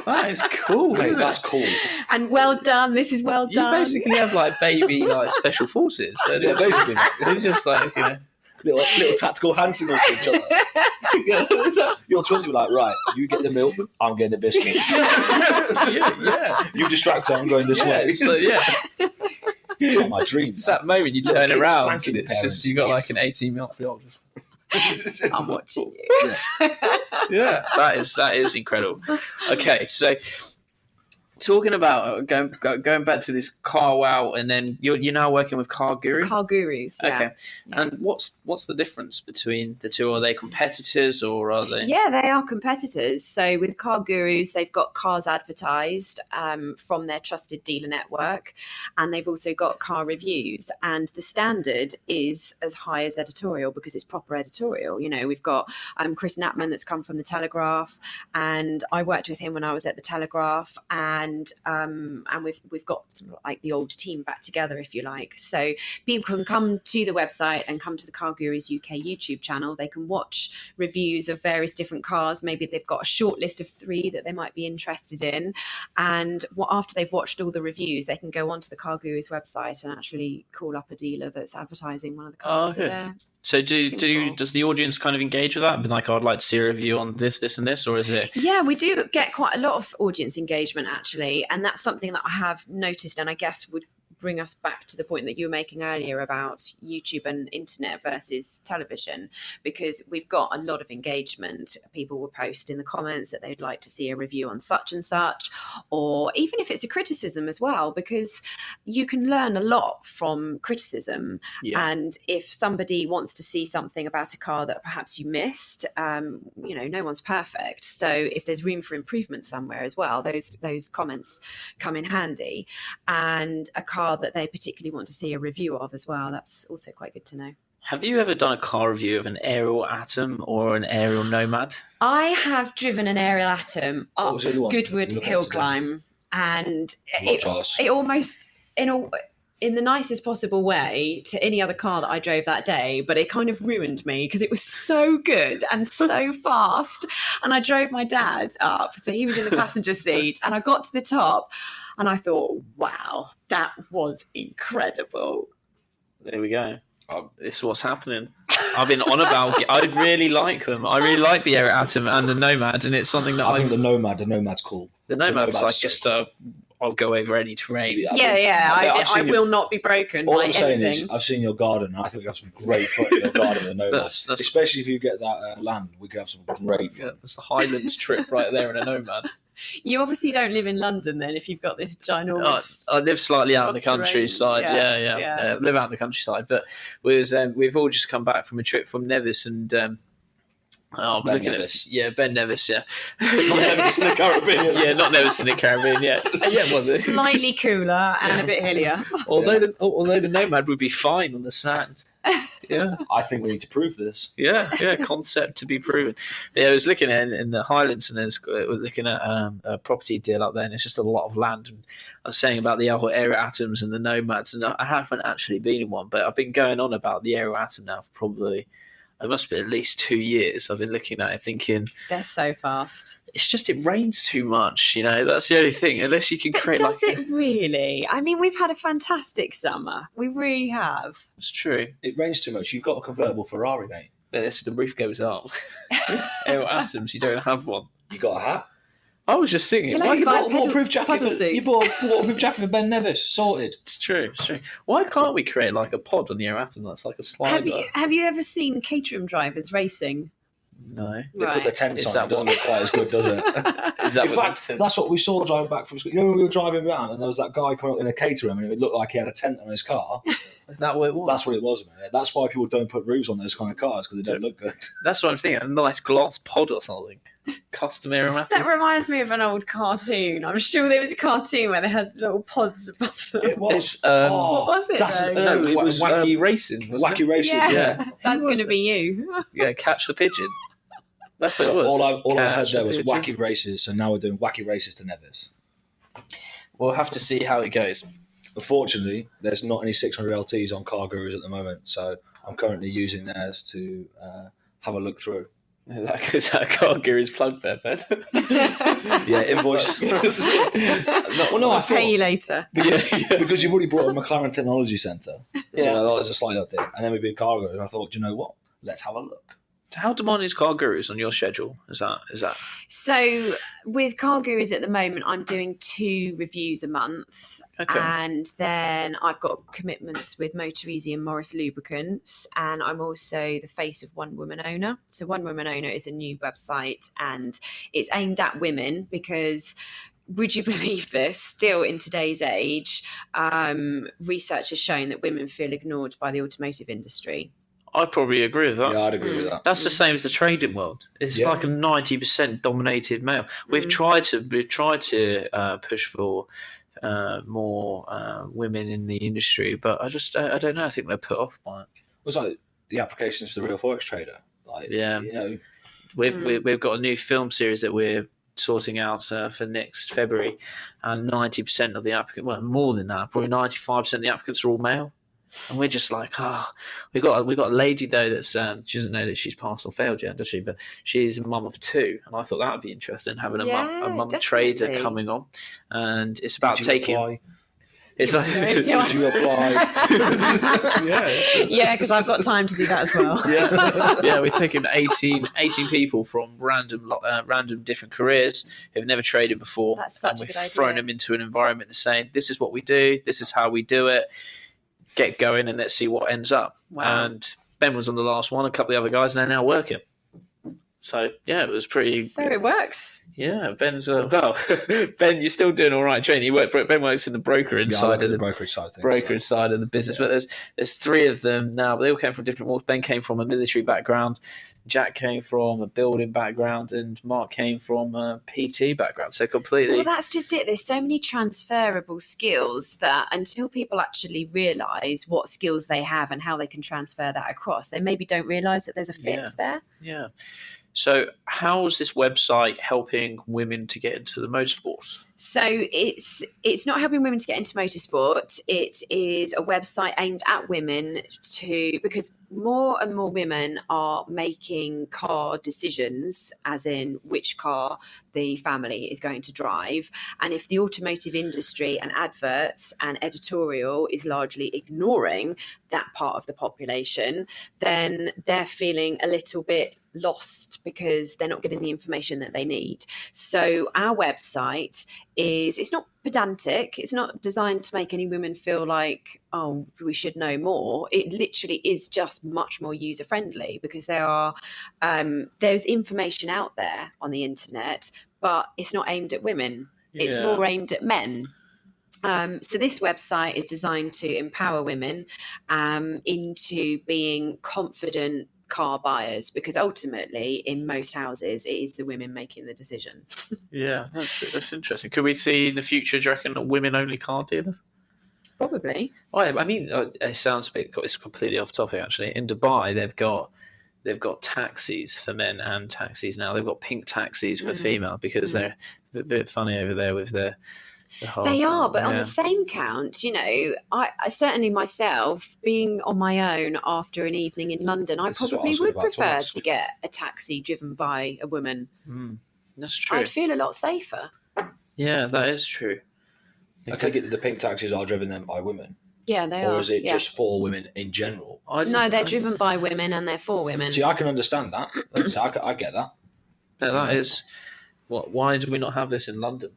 That is cool. Mate, that's cool. And well done. This is well You done. basically have like baby like special forces. So Yeah, basically. it's just like, you know. Little tactical hand signals to each other. Your twins were like, right, you get the milk, I'm getting the biscuits. yeah. You distract her, I'm going this way. So, yeah. It's not my dream. It's that moment you turn Kids around franking and it's parents. just, you got like an 18-month-old. I'm watching you. Yeah, that is incredible. Okay, so talking about going back to this car wow, and then you're now working with CarGuru. CarGurus. Yeah. Okay, and what's the difference between the two? Are they competitors or are they? Yeah, they are competitors. So with CarGurus, they've got cars advertised from their trusted dealer network, and they've also got car reviews. And the standard is as high as editorial because it's proper editorial. You know, we've got Chris Knapman that's come from the Telegraph, and I worked with him when I was at the Telegraph, and we've got sort of like the old team back together, if you like. So people can come to the website and come to the CarGurus UK YouTube channel. They can watch reviews of various different cars. Maybe they've got a short list of 3 that they might be interested in, and after they've watched all the reviews, they can go onto the CarGurus website and actually call up a dealer that's advertising one of the cars. So does the audience kind of engage with that? Be like, I'd like to see a review on this, and this, or is it? Yeah, we do get quite a lot of audience engagement actually, and that's something that I have noticed, and I guess would bring us back to the point that you were making earlier about YouTube and internet versus television, because we've got a lot of engagement. People will post in the comments that they'd like to see a review on such and such, or even if it's a criticism as well, because you can learn a lot from criticism. Yeah. And if somebody wants to see something about a car that perhaps you missed, you know, no one's perfect. So if there's room for improvement somewhere as well, those comments come in handy. And a car that they particularly want to see a review of as well, that's also quite good to know. Have you ever done a car review of an aerial Atom or an aerial Nomad? I have driven an aerial Atom up was the other one? Goodwood Look Hill at it. Climb, and I'm not jealous. it almost in the nicest possible way to any other car that I drove that day, but it kind of ruined me because it was so good and so fast. And I drove my dad up, so he was in the passenger seat, and I got to the top and I thought, wow, that was incredible. There we go. This is what's happening. I've been on about. I really like them. I really like the Aerial Atom and the Nomad, and it's something that I think the Nomad's cool. The Nomad's like so just I'll go over any terrain. I will not be broken All by I'm saying anything. is, I've seen your garden, and I think we have some great fun in your garden with the Nomad. That's- Especially if you get that land, we could have some great fun. Yeah, that's the Highlands trip right there in a Nomad. You obviously don't live in London then, if you've got this ginormous. I live slightly out in the Terrain. countryside. Yeah. Yeah. Live out in the countryside, but we've all just come back from a trip from Nevis and. Ben Nevis. Ben Nevis, yeah. Not Nevis in the Caribbean. Yeah, not Nevis in the Caribbean, yeah. Yeah, was it? Slightly cooler and a bit hillier. Although the Nomad would be fine on the sand. Yeah. I think we need to prove this. Yeah, concept to be proven. Yeah, I was looking at in the Highlands, and we're looking at a property deal up there, and it's just a lot of land. And I was saying about the Aerial Atoms and the Nomads, and I haven't actually been in one, but I've been going on about the Aerial Atom now for probably, it must be at least 2 years. I've been looking at it thinking, They're so fast. it's just it rains too much, that's the only thing, unless you can But create does it really? I mean, we've had a fantastic summer. We really have. It's true. It rains too much. You've got a convertible Ferrari, mate. But the roof goes up. Aerial Atoms, you don't have one. You got a hat. I was just thinking, You'll why have to You buy bought a pedal- waterproof jacket. puddle You suits. bought a waterproof jacket for Ben Nevis. Sorted. It's true. Why can't we create like a pod on the Aerial Atom that's like a slider? Have you ever seen Caterham drivers racing? No. They put Right. the tents Is on. that It doesn't what- look quite as good, does it? Is Is that In fact, that's what we saw driving back from school. You know, when we were driving around and there was that guy coming up in a caterer and it looked like he had a tent on his car. Is that what it was? That's what it was, man. That's why people don't put roofs on those kind of cars, because they don't look good. That's what I'm thinking. A nice glass pod or something. Custom aromatic. That reminds me of an old cartoon. I'm sure there was a cartoon where they had little pods above them. It was. What was it, though? No, it was Wacky Racing. Wasn't Wacky Racing. Yeah, that's Who going was to it? be you. Yeah, Catch the Pigeon. That's what it was. All I heard there was Pigeon. Wacky Races, so now we're doing Wacky Races to Nevis. We'll have to see how it goes. Unfortunately, there's not any 600 LTs on CarGurus at the moment, so I'm currently using theirs to have a look through. Is that CarGuru's plug there, Ben? Yeah, invoice. I'll pay you later. Because you've already brought a McLaren Technology Centre, Yeah. so that was a slight update. And then we did CarGurus, and I thought, do you know what? Let's have a look. How demanding is CarGurus on your schedule? Is that? So with CarGurus at the moment, I'm doing 2 reviews a month. Okay. And then I've got commitments with Motor Easy and Morris Lubricants. And I'm also the face of One Woman Owner. So One Woman Owner is a new website and it's aimed at women because... Would you believe this? Still in today's age, research has shown that women feel ignored by the automotive industry. I probably agree with that. Yeah, I'd agree with that. That's the same as the trading world. It's like a 90% dominated male. We've tried to push for more women in the industry, but I don't know. I think they're put off by it. It was like the applications for the real Forex trader. Like, Yeah. you know, We've got a new film series that we're sorting out for next February, and 90% of the applicants, well, more than that, probably 95% of the applicants are all male. And we're just like, we got a lady though that's she doesn't know that she's passed or failed yet, does she? But she's a mum of 2, and I thought that would be interesting having a mum definitely. trader coming on, and it's about taking. apply? It's like, Did you apply? Yeah, because I've got time to do that as well. yeah, we're taking 18 people from random different careers who've never traded before, That's such and a we're good idea. throwing them into an environment and saying, "This is what we do. This is how we do it. Get going, and let's see what ends up." Wow. And Ben was on the last one. A couple of the other guys, and they're now working. So yeah, it was pretty. So it works. Yeah, Ben's Ben, you're still doing all right training. Ben works in the brokerage side of the brokerage side of things. brokerage side of the business. But there's 3 of them now. But they all came from different walks. Ben came from a military background. Jack came from a building background, and Mark came from a PT background. So completely. Well, that's just it. There's so many transferable skills that until people actually realise what skills they have and how they can transfer that across, they maybe don't realise that there's a fit there. Yeah. So how is this website helping women to get into the motorsports? So it's not helping women to get into motorsport. It is a website aimed at women because more and more women are making car decisions, as in which car the family is going to drive. And if the automotive industry and adverts and editorial is largely ignoring that part of the population, then they're feeling a little bit lost because they're not getting the information that they need. So our website it's not pedantic. It's not designed to make any women feel like, oh, we should know more. It literally is just much more user friendly because there's information out there on the internet, but it's not aimed at women. It's more aimed at men. So this website is designed to empower women into being confident car buyers, because ultimately in most houses it is the women making the decision. Yeah, that's interesting. Could we see in the future, do you reckon, women only car dealers? Probably. Well, I mean, it sounds it's completely off topic actually. In Dubai, they've got taxis for men and taxis now. They've got pink taxis for female because they're a bit funny over there with their. They are, but on the same count, I certainly myself, being on my own after an evening in London, I probably would prefer to get a taxi driven by a woman. That's true. I'd feel a lot safer. Yeah, that is true. I take it that the pink taxis are driven then by women. Yeah, they are. Or is it just for women in general? No, they're driven by women and they're for women. See, I can understand that. I get that. Yeah, that is. Why do we not have this in London?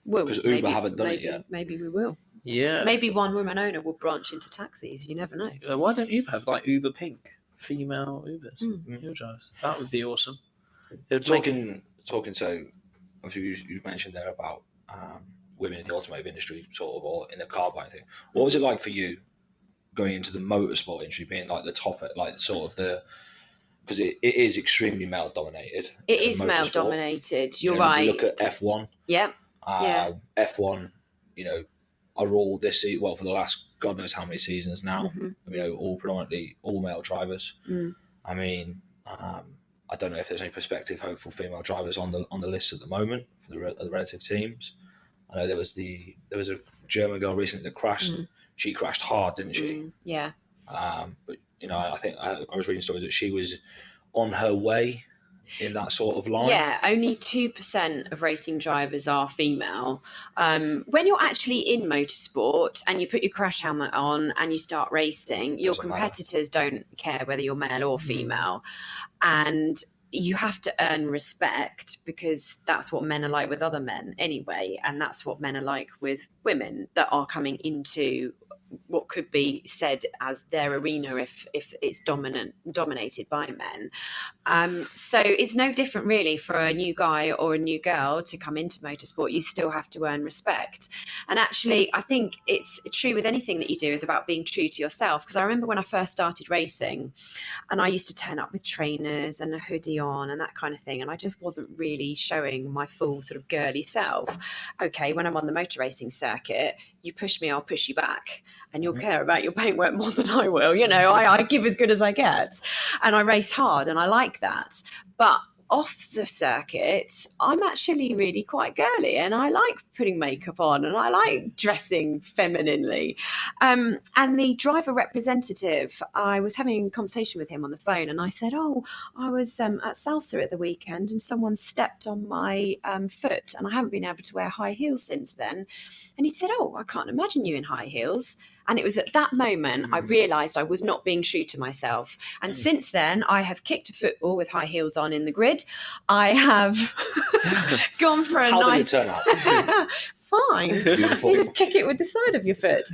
Well, because Uber haven't done it yet. Maybe we will. Yeah. Maybe One Woman Owner will branch into taxis. You never know. Why don't Uber have like Uber Pink, female Ubers? Uber drivers. That would be awesome. Talking so obviously you mentioned there about women in the automotive industry, sort of, or in the car buying thing. What was it like for you going into the motorsport industry, being like the top, like sort of the, because it is extremely male dominated. It is male dominated. You're right. You look at F1. Yep. F1, are all this season, well, for the last God knows how many seasons now, all predominantly all male drivers. I mean, I don't know if there's any prospective hopeful female drivers on the list at the moment for the relative teams. I know there was a German girl recently that crashed. She crashed hard, didn't she? Yeah. But I think I was reading stories that she was on her way in that sort of line. Yeah, only 2% of racing drivers are female. When you're actually in motorsport and you put your crash helmet on and you start racing, your competitors don't care whether you're male or female. And you have to earn respect, because that's what men are like with other men anyway. And that's what men are like with women that are coming into what could be said as their arena if it's dominated by men. So it's no different really for a new guy or a new girl to come into motorsport. You still have to earn respect. And actually, I think it's true with anything that you do, is about being true to yourself. Because I remember when I first started racing, and I used to turn up with trainers and a hoodie on and that kind of thing, and I just wasn't really showing my full sort of girly self. Okay, when I'm on the motor racing circuit, you push me, I'll push you back. And you'll care about your paintwork more than I will. I give as good as I get. And I race hard, and I like that. But off the circuit, I'm actually really quite girly, and I like putting makeup on, and I like dressing femininely. And the driver representative, I was having a conversation with him on the phone, and I said, I was at Salsa at the weekend, and someone stepped on my foot, and I haven't been able to wear high heels since then. And he said, I can't imagine you in high heels. And it was at that moment I realised I was not being true to myself. And since then, I have kicked a football with high heels on in the grid. I have gone for a How nice... did it turn out? Fine. Beautiful. You just kick it with the side of your foot.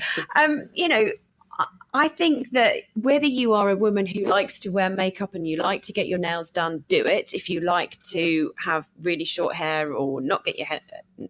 I think that whether you are a woman who likes to wear makeup and you like to get your nails done, do it. If you like to have really short hair or not get your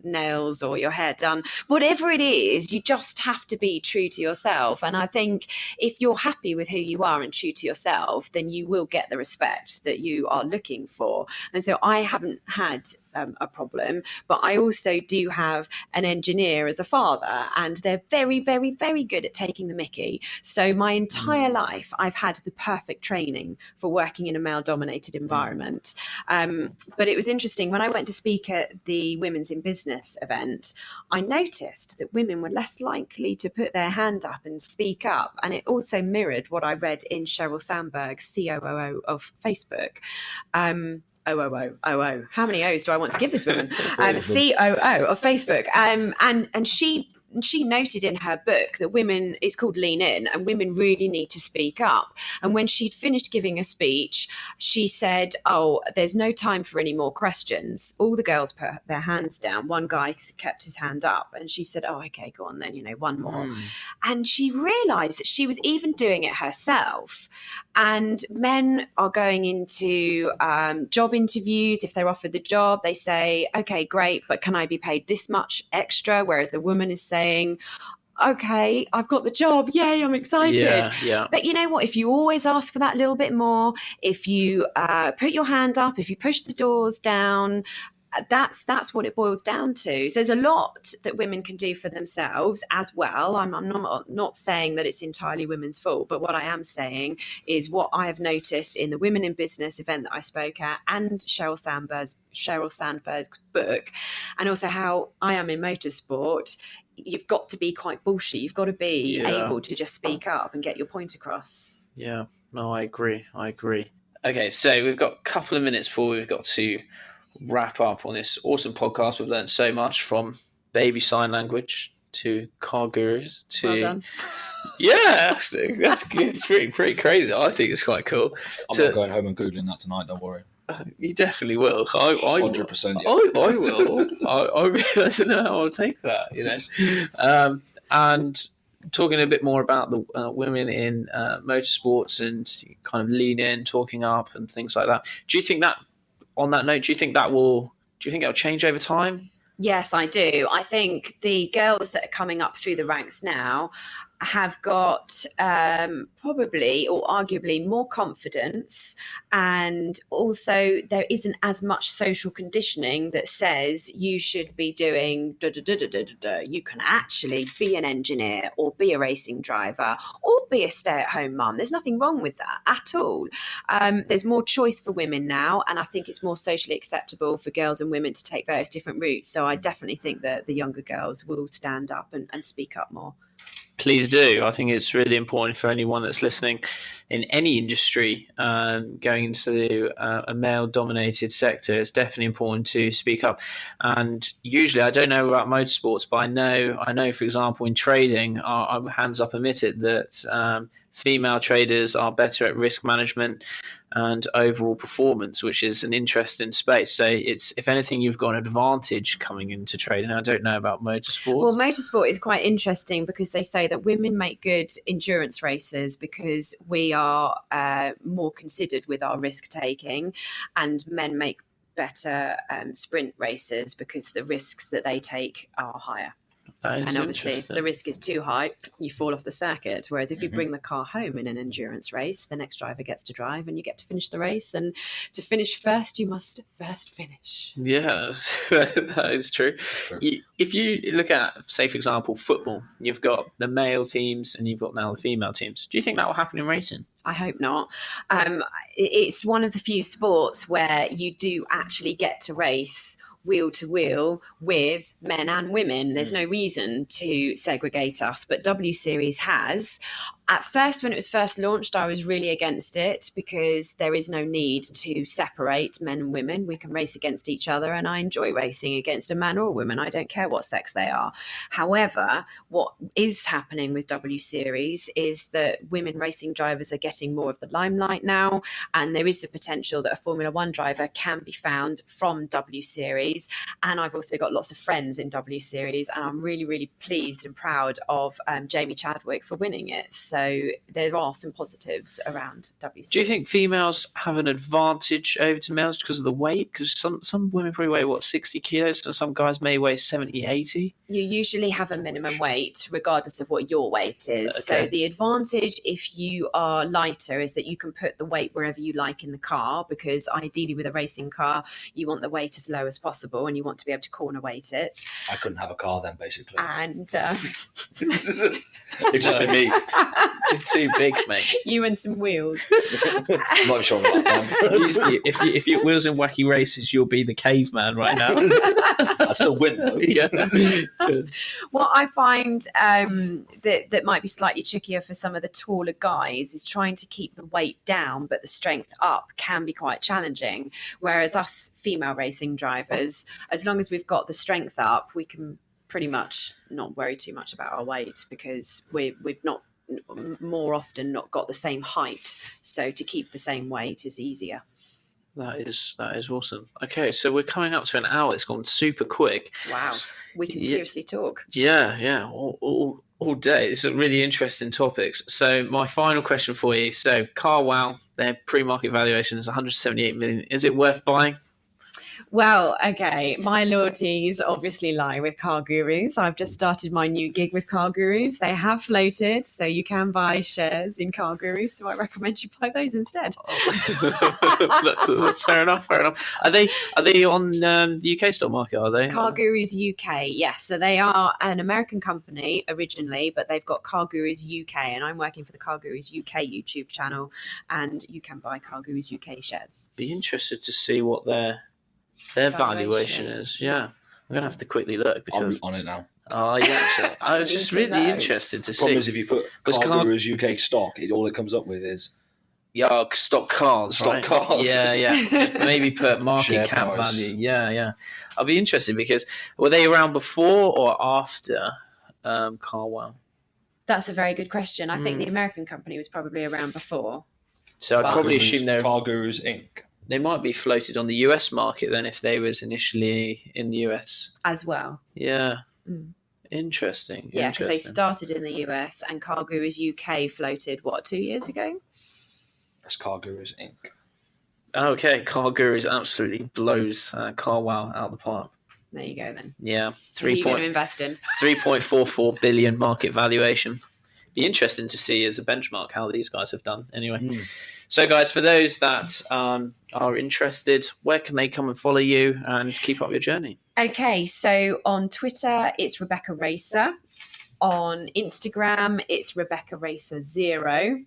nails or your hair done, whatever it is, you just have to be true to yourself. And I think if you're happy with who you are and true to yourself, then you will get the respect that you are looking for. And so I haven't had a problem, but I also do have an engineer as a father, and they're very, very, very good at taking the mickey. So my entire life, I've had the perfect training for working in a male-dominated environment. But it was interesting, when I went to speak at the Women's in Business event, I noticed that women were less likely to put their hand up and speak up. And it also mirrored what I read in Sheryl Sandberg's COO of Facebook. OOO. How many O's do I want to give this woman? COO of Facebook. And she noted in her book that women, it's called Lean In, and women really need to speak up. And when she'd finished giving a speech, she said, there's no time for any more questions. All the girls put their hands down. One guy kept his hand up, and she said, okay, go on then, one more. And she realized that she was even doing it herself. And men are going into job interviews. If they're offered the job, they say, okay, great, but can I be paid this much extra? Whereas the woman is saying, okay, I've got the job. Yay, I'm excited. Yeah. But you know what? If you always ask for that little bit more, if you put your hand up, if you push the doors down, that's what it boils down to. So there's a lot that women can do for themselves as well. I'm not saying that it's entirely women's fault, but what I am saying is what I have noticed in the Women in Business event that I spoke at, and Sheryl Sandberg's book, and also how I am in motorsport. You've got to be quite bullshit. You've got to be able to just speak up and get your point across. Yeah, no, I agree. Okay, so we've got a couple of minutes before we've got to wrap up on this awesome podcast. We've learned so much, from baby sign language to car gurus to... Well done. Yeah, that's good. It's pretty crazy. I think it's quite cool. I'm not going home and Googling that tonight, don't worry. You definitely will. 100%. I will. I really don't know how I'll take that, And talking a bit more about the women in motorsports and kind of lean in, talking up and things like that. Do you think that, on that note, do you think that will Do you think it'll change over time? Yes, I do. I think the girls that are coming up through the ranks now have got probably or arguably more confidence, and also there isn't as much social conditioning that says you should be doing you can actually be an engineer or be a racing driver or be a stay-at-home mum. There's nothing wrong with that at all. There's more choice for women now, and I think it's more socially acceptable for girls and women to take various different routes. So I definitely think that the younger girls will stand up and speak up more. Please do. I think it's really important for anyone that's listening in any industry going into a male-dominated sector. It's definitely important to speak up. And usually, I don't know about motorsports, but I know, for example, in trading, hands up admitted that female traders are better at risk management and overall performance, which is an interesting space. So it's, if anything, you've got an advantage coming into trading. I don't know about motorsport. Well, motorsport is quite interesting because they say that women make good endurance racers because we are more considered with our risk taking, and men make better sprint racers because the risks that they take are higher. And obviously, if the risk is too high, you fall off the circuit. Whereas if you bring the car home in an endurance race, the next driver gets to drive and you get to finish the race. And to finish first, you must first finish. Yes, that is true. If you look at, say, for example, football, you've got the male teams and you've got now the female teams. Do you think that will happen in racing? I hope not. It's one of the few sports where you do actually get to race wheel to wheel with men and women. There's no reason to segregate us, but W Series has. At first, when it was first launched, I was really against it because there is no need to separate men and women. We can race against each other, and I enjoy racing against a man or a woman. I don't care what sex they are. However, what is happening with W Series is that women racing drivers are getting more of the limelight now, and there is the potential that a Formula One driver can be found from W Series. And I've also got lots of friends in W Series, and I'm really, really pleased and proud of Jamie Chadwick for winning it. So there are some positives around W Series. Do you think females have an advantage over to males because of the weight? Because some women probably weigh, 60 kilos, and some guys may weigh 70, 80? You usually have a minimum weight regardless of what your weight is. Okay. So the advantage if you are lighter is that you can put the weight wherever you like in the car, because ideally with a racing car, you want the weight as low as possible and you want to be able to corner weight it. I couldn't have a car then, basically. And It'd just be me. You're too big, mate. You and some wheels. I'm not sure about that. If you wheels in wacky races, you'll be the caveman right now. I still win, though. Yeah. What I find that might be slightly trickier for some of the taller guys is trying to keep the weight down, but the strength up can be quite challenging. Whereas us female racing drivers, as long as we've got the strength up, we can pretty much not worry too much about our weight because we've not more often not got the same height. So to keep the same weight is easier. That is awesome. Okay, so we're coming up to an hour. It's gone super quick. Wow. We can seriously talk. Yeah. All day. It's a really interesting topics. So my final question for you. So CarWow, their pre-market valuation is 178 million. Is it worth buying? Well, okay, my loyalties obviously lie with CarGurus. I've just started my new gig with CarGurus. They have floated, so you can buy shares in CarGurus, so I recommend you buy those instead. That's fair enough. Are they on the UK stock market, are they? CarGurus UK, yes. So they are an American company originally, but they've got CarGurus UK, and I'm working for the CarGurus UK YouTube channel, and you can buy CarGurus UK shares. Be interested to see what their valuation is. Yeah, I'm gonna have to quickly look because I'm on it now. Oh yeah, so I was just really interested to see. Problem is, if you put CarGurus UK stock, all it comes up with is stock cars. Stock cars. Yeah. Maybe put market Share cap price. value. Yeah. I'll be interested because were they around before or after CarWow? That's a very good question. I think the American company was probably around before. So I'd probably assume they're CarGurus Inc. They might be floated on the US market then if they was initially in the US as well. Yeah. Interesting. Yeah, because they started in the US and CarGurus UK floated 2 years ago? That's CarGurus Inc. Okay, CarGuru absolutely blows CarWow out of the park. There you go then. Yeah, So who are you going to invest in? 3.44 billion market valuation. Be interesting to see as a benchmark how these guys have done. Anyway, so guys, for those that are interested, where can they come and follow you and keep up your journey? Okay, so on Twitter, it's Rebecca Racer. On Instagram, it's Rebecca Racer 0.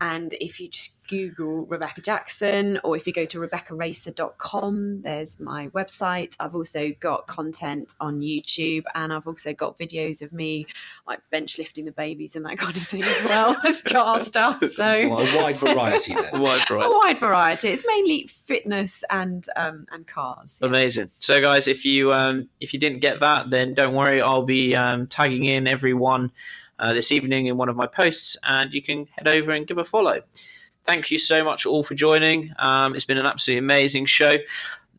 And if you just Google Rebecca Jackson, or if you go to RebeccaRacer.com, there's my website. I've also got content on YouTube, and I've also got videos of me like bench lifting the babies and that kind of thing as well as car stuff. So a wide variety then. a wide variety. It's mainly fitness and cars. Yes. Amazing. So guys, if you didn't get that, then don't worry. I'll be tagging in everyone this evening in one of my posts, and you can head over and give a follow. Thank you so much all for joining. It's been an absolutely amazing show.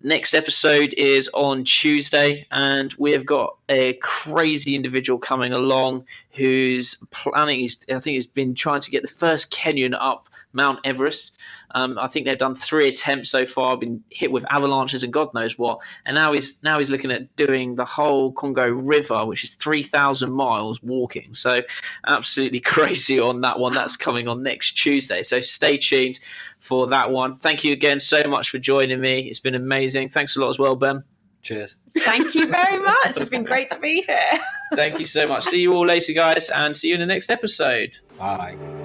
Next episode is on Tuesday, and we've got a crazy individual coming along who's planning. I think he's been trying to get the first Kenyan up Mount Everest. I think they've done 3 attempts so far, been hit with avalanches and God knows what. And now he's looking at doing the whole Congo River, which is 3,000 miles walking. So absolutely crazy on that one. That's coming on next Tuesday. So stay tuned for that one. Thank you again so much for joining me. It's been amazing. Thanks a lot as well, Ben. Cheers. Thank you very much. It's been great to be here. Thank you so much. See you all later, guys, and see you in the next episode. Bye.